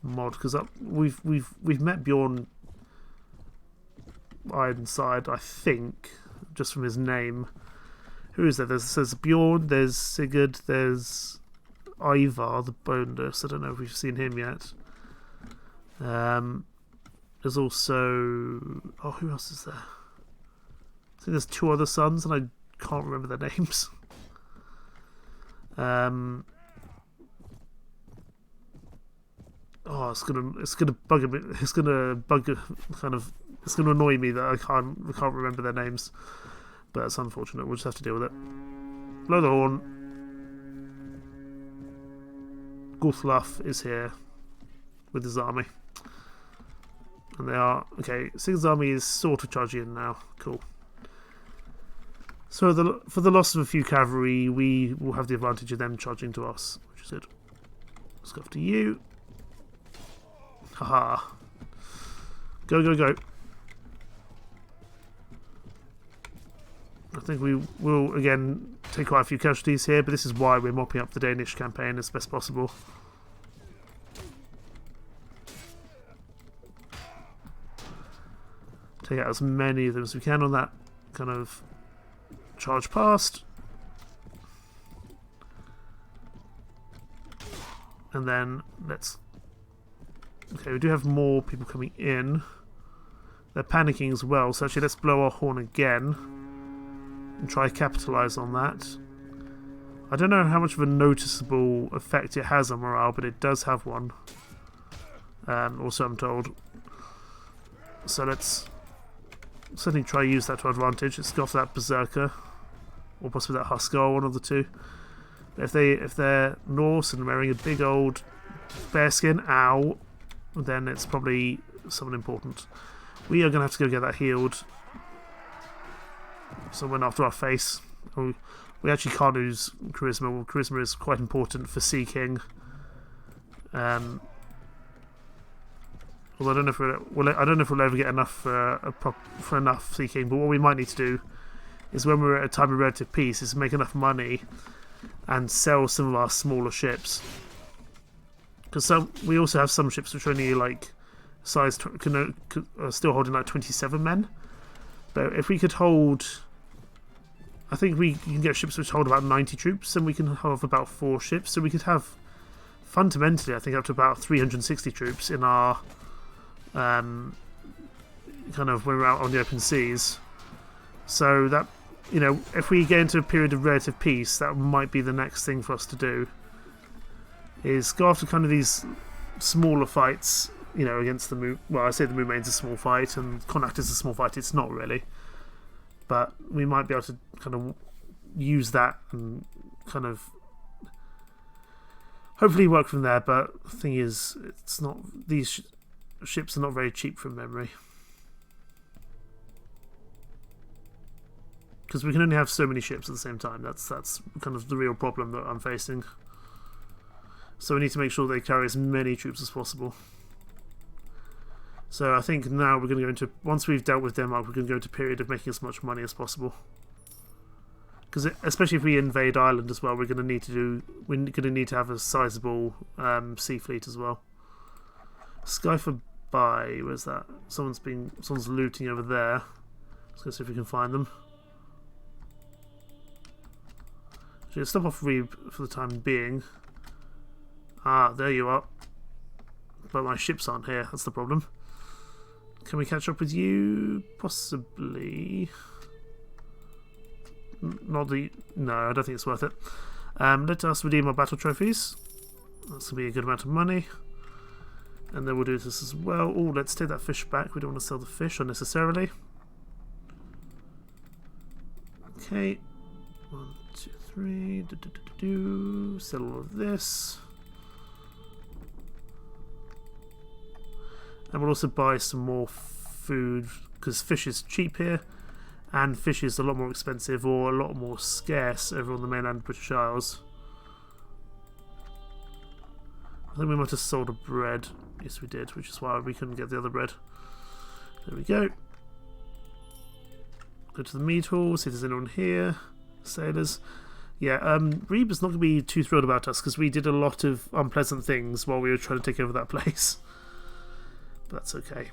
mod, because we've met Bjorn Ironside, I think, just from his name. Who is there? There's Bjorn, there's Sigurd, there's Ivar the Boneless. I don't know if we've seen him yet. There's also... Oh, who else is there? I think there's 2 other sons, and I can't remember their names. Oh, it's gonna bug a bit. It's gonna annoy me that I can't remember their names. But it's unfortunate. We'll just have to deal with it. Blow the horn. Guthlaf is here with his army, and they are okay. Sigurd's army is sort of charging in now. Cool. So for the loss of a few cavalry, we will have the advantage of them charging to us, which is good. Let's go after you. Haha. Go, go, go. I think we will, again, take quite a few casualties here, but this is why we're mopping up the Danish campaign as best possible. Take out as many of them as we can on that kind of charge past. And then let's... Okay, we do have more people coming in. They're panicking as well, so actually let's blow our horn again and try to capitalise on that. I don't know how much of a noticeable effect it has on morale, but it does have one. Also, I'm told. So let's certainly try to use that to our advantage. Let's go for that Berserker, or possibly that Huskar, one of the two. But if they're Norse and wearing a big old bearskin, ow, then it's probably someone important. We are going to have to go get that healed. Someone after our face. We actually can't lose Charisma. Well, Charisma is quite important for Sea King. Although I don't know if we'll ever get enough for enough Sea King. But what we might need to do is, when we're at a time of relative peace, is make enough money and sell some of our smaller ships. Because we also have some ships which are only like size are still holding like 27 men. But if we could hold, I think we can get ships which hold about 90 troops, and we can have about 4 ships. So we could have fundamentally, I think, up to about 360 troops in our kind of when we're out on the open seas. So that, you know, if we get into a period of relative peace, that might be the next thing for us to do. Is go after kind of these smaller fights, you know, against the Moon. Well, I say the Moon Main's a small fight and Connacht is a small fight. It's not really, but we might be able to kind of use that and kind of hopefully work from there. But the thing is, it's not, these ships are not very cheap from memory, because we can only have so many ships at the same time. That's kind of the real problem that I'm facing. So we need to make sure they carry as many troops as possible. So I think now we're going to go into, once we've dealt with Denmark, we're going to go into a period of making as much money as possible. Because especially if we invade Ireland as well, we're going to need to have a sizable sea fleet as well. Skyfer Bay, where's that? Someone's looting over there. Let's go see if we can find them. So stop off Ribe for the time being. Ah, there you are. But my ships aren't here, that's the problem. Can we catch up with you? Possibly. No, I don't think it's worth it. Let us redeem our battle trophies. That's going to be a good amount of money. And then we'll do this as well. Oh, let's take that fish back. We don't want to sell the fish unnecessarily. Okay. 1, 2, 3. Sell all of this. And we'll also buy some more food because fish is cheap here, and fish is a lot more expensive or a lot more scarce over on the mainland British Isles. I think we might have sold a bread. Yes, we did, which is why we couldn't get the other bread. There we go. Go to the mead hall, see if there's anyone here. Sailors. Yeah, Ribe is not going to be too thrilled about us because we did a lot of unpleasant things while we were trying to take over that place. But that's okay.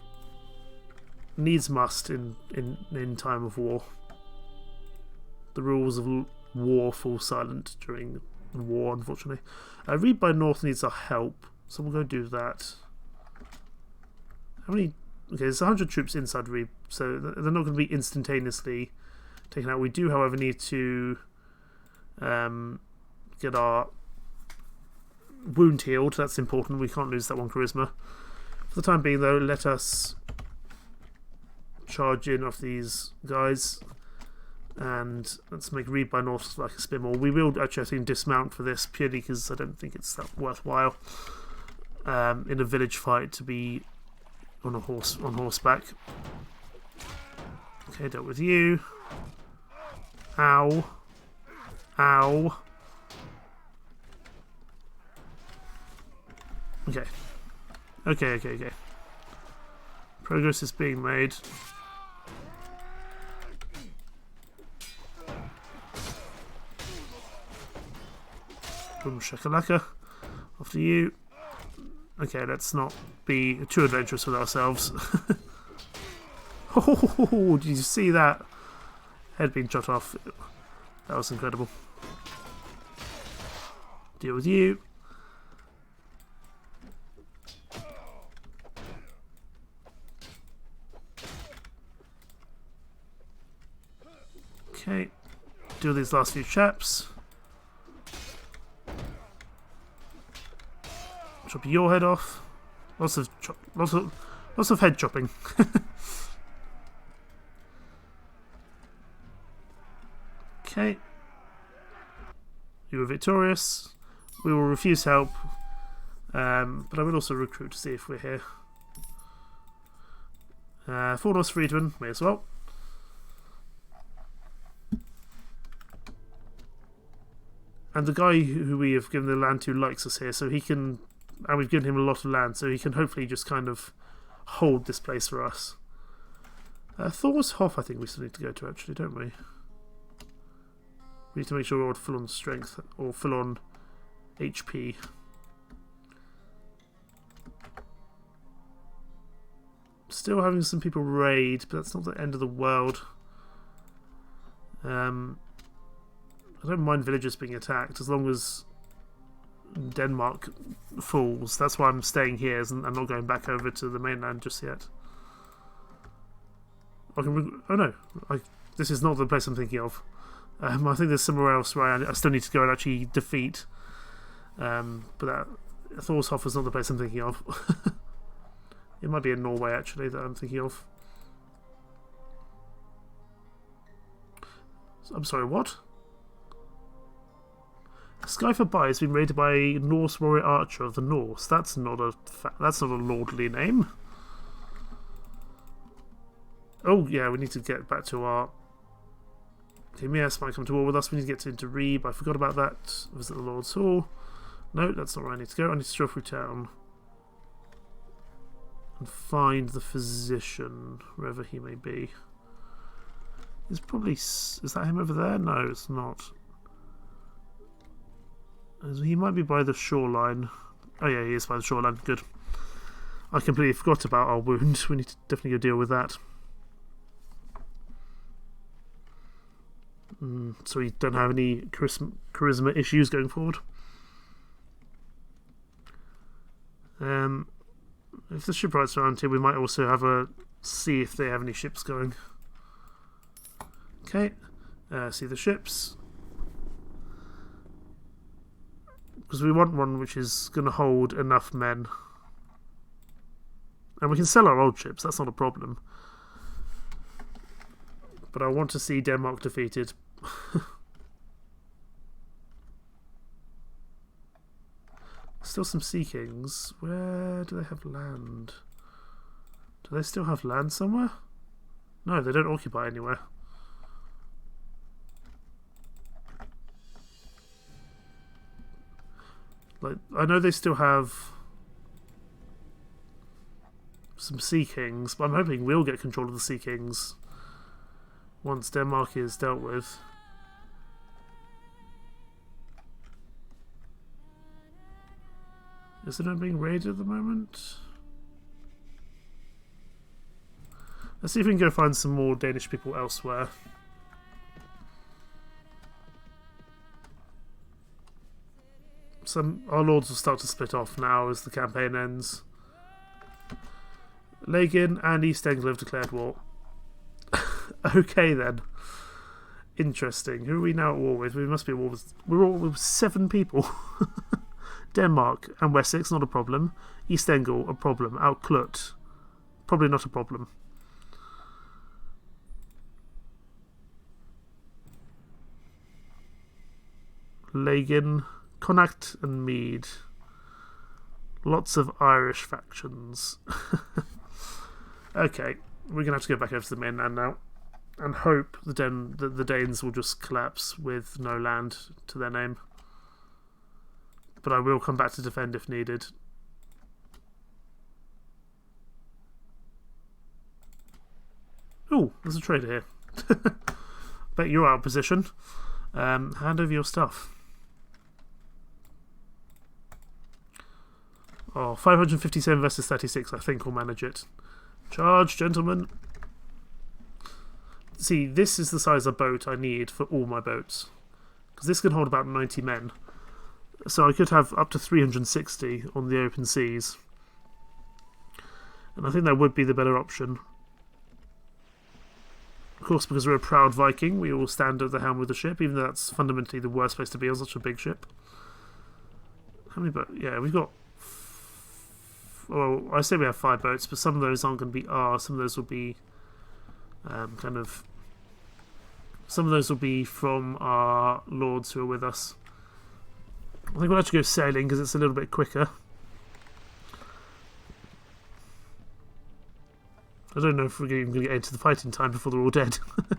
Needs must in time of war. The rules of war fall silent during war, unfortunately. Ribe by North needs our help, so we'll go do that. How many? Okay, there's 100 troops inside Ribe, so they're not going to be instantaneously taken out. We do, however, need to get our wound healed. That's important. We can't lose that one charisma. For the time being, though, let us charge in off these guys, and let's make Ribe by North like a spin more. We will actually, I think, dismount for this purely because I don't think it's that worthwhile in a village fight to be on horseback. Okay, dealt with you. Ow. Ow. Okay. Okay. Progress is being made. Boom shakalaka. After you. Okay, let's not be too adventurous with ourselves. Oh, did you see that? Head being shot off. That was incredible. Deal with you. Okay, do these last few chaps. Chop your head off. Lots of head chopping. Okay, you were victorious. We will refuse help, but I will also recruit to see if we're here. Fornos Friedman, may as well. And the guy who we have given the land to likes us here, so he can, and we've given him a lot of land, so he can hopefully just kind of hold this place for us. Thor's Hof, I think we still need to go to, actually, don't we? We need to make sure we're all full on strength, or full on HP. Still having some people raid, but that's not the end of the world. I don't mind villagers being attacked as long as Denmark falls. That's why I'm staying here and I'm not going back over to the mainland just yet. Oh no, this is not the place I'm thinking of. I think there's somewhere else where I still need to go and actually defeat. But that Thorshof is not the place I'm thinking of. It might be in Norway actually that I'm thinking of. I'm sorry, what? Skyford By has been raided by Norse warrior archer of the Norse. That's not a lordly name. Oh yeah, we need to get back to our. Okay, Mias might come to war with us. We need to get into Ribe. I forgot about that. Visit the Lord's Hall. No, that's not where I need to go. I need to stroll through town and find the physician, wherever he may be. He's probably. Is that him over there? No, it's not. He might be by the shoreline. Oh yeah, he is by the shoreline. Good. I completely forgot about our wound. We need to definitely go deal with that. So we don't have any charisma issues going forward. If the shipwrights are around here, we might also have a see if they have any ships going. Okay, see the ships. Because we want one which is going to hold enough men. And we can sell our old ships, that's not a problem. But I want to see Denmark defeated. Still some Sea Kings. Where do they have land? Do they still have land somewhere? No, they don't occupy anywhere. Like, I know they still have some Sea Kings, but I'm hoping we'll get control of the Sea Kings once Denmark is dealt with. Is it not being raided at the moment? Let's see if we can go find some more Danish people elsewhere. Our lords will start to split off now as the campaign ends. Lagin and East Anglia have declared war. Okay then. Interesting. Who are we now at war with? We must be at war with... We're at war with 7 people. Denmark and Wessex, not a problem. East Anglia, a problem. Outclut, probably not a problem. Lagin, Connacht and Mead. Lots of Irish factions. Okay, we're going to have to go back over to the mainland now and hope that the Danes will just collapse with no land to their name. But I will come back to defend if needed. Oh, there's a trader here. Bet you're out of position. Hand over your stuff. Oh, 557 versus 36. I think we'll manage it. Charge, gentlemen. See, this is the size of boat I need for all my boats. Because this can hold about 90 men. So I could have up to 360 on the open seas. And I think that would be the better option. Of course, because we're a proud Viking, we will stand at the helm of the ship, even though that's fundamentally the worst place to be on such a big ship. How many boats? Yeah, we've got... Well, I say we have 5 boats, but some of those aren't going to be ours. Some of those will be kind of... Some of those will be from our lords who are with us. I think we'll have to go sailing because it's a little bit quicker. I don't know if we're even going to get into the fighting time before they're all dead. But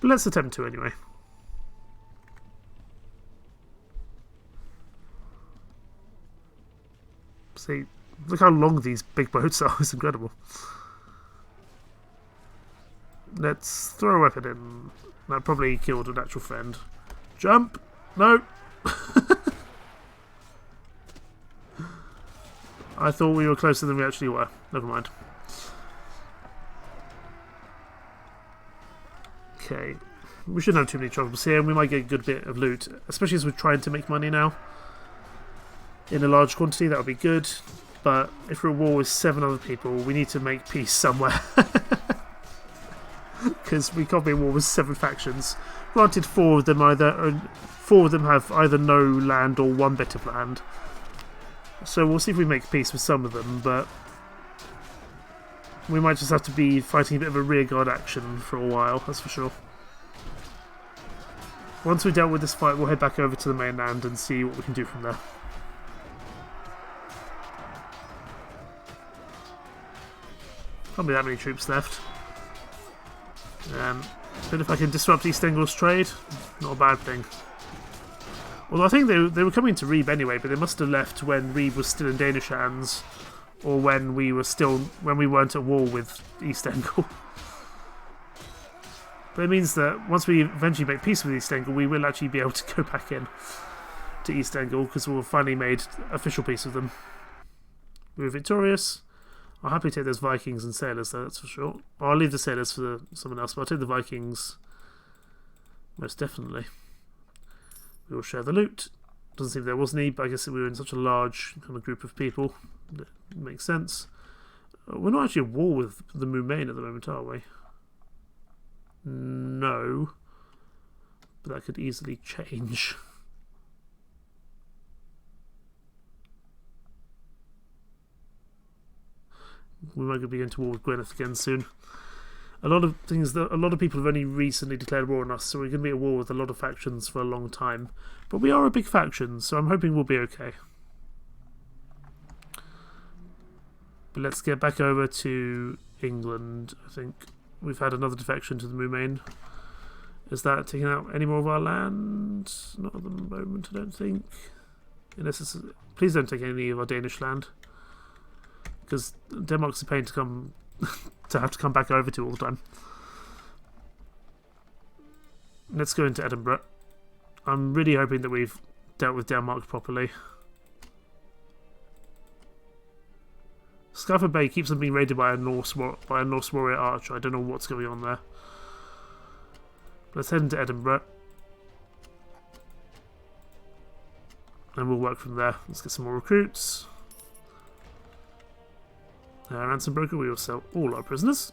let's attempt to anyway. See, look how long these big boats are. It's incredible. Let's throw a weapon in. That probably killed a natural friend. Jump! No! I thought we were closer than we actually were. Never mind. Okay. We shouldn't have too many troubles here, and we might get a good bit of loot. Especially as we're trying to make money now. In a large quantity, that would be good. But if we're at war with 7 other people, we need to make peace somewhere. Because we can't be at war with 7 factions. Granted, 4 of them have either no land or 1 bit of land. So we'll see if we make peace with some of them, but we might just have to be fighting a bit of a rearguard action for a while, that's for sure. Once we've dealt with this fight, we'll head back over to the mainland and see what we can do from there. Can't be that many troops left. But if I can disrupt East Anglia's trade, not a bad thing. Although I think they were coming to Ribe anyway, but they must have left when Ribe was still in Danish hands, or when we weren't at war with East Anglia. But it means that once we eventually make peace with East Anglia, we will actually be able to go back in to East Anglia because we've finally made official peace with them. We were victorious. I'll happily take those Vikings and sailors though, that's for sure. I'll leave the sailors for someone else, but I'll take the Vikings most definitely. We will share the loot. Doesn't seem there was any, but I guess we were in such a large kind of group of people. It makes sense. We're not actually at war with the Mumain at the moment, are we? No. But that could easily change. we might be going to war with Gwynedd again soon. A lot of people have only recently declared war on us, so we're going to be at war with a lot of factions for a long time. But we are a big faction, so I'm hoping we'll be okay. But let's get back over to England. I think we've had another defection to the Moomain. Is that taking out any more of our land? Not at the moment, I don't think. Unless it's, please don't take any of our Danish land, because Denmark's a pain to come to have to come back over to all the time. Let's go into Edinburgh. I'm really hoping that we've dealt with Denmark properly. Scaffer Bay keeps on being raided by a Norse warrior archer. I don't know what's going on there. Let's head into Edinburgh. And we'll work from there. Let's get some more recruits. Ransom broker, we will sell all our prisoners.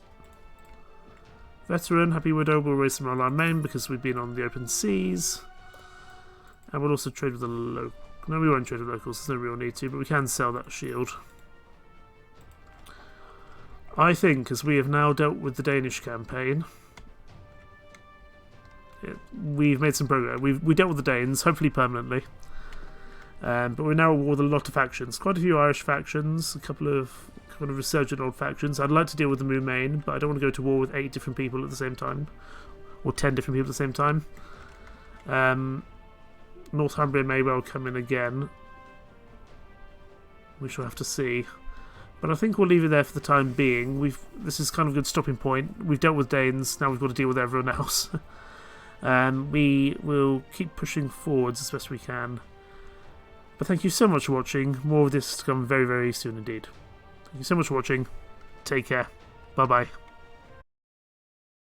Veteran, Happy Widow, we'll raise some on our main because we've been on the open seas. And we'll also trade with the local. No, we won't trade with locals, there's no real need to, but we can sell that shield. I think, as we have now dealt with the Danish campaign, we've made some progress. We dealt with the Danes, hopefully permanently. But we're now at war with a lot of factions. Quite a few Irish factions, a couple of kind of resurgent old factions. I'd like to deal with the Moomain, but I don't want to go to war with 8 different people at the same time. Or 10 different people at the same time. Northumbria may well come in again. We shall have to see. But I think we'll leave it there for the time being. This is kind of a good stopping point. We've dealt with Danes, now we've got to deal with everyone else. We will keep pushing forwards as best we can. But thank you so much for watching. More of this to come very, very soon indeed. Thank you so much for watching. Take care. Bye-bye.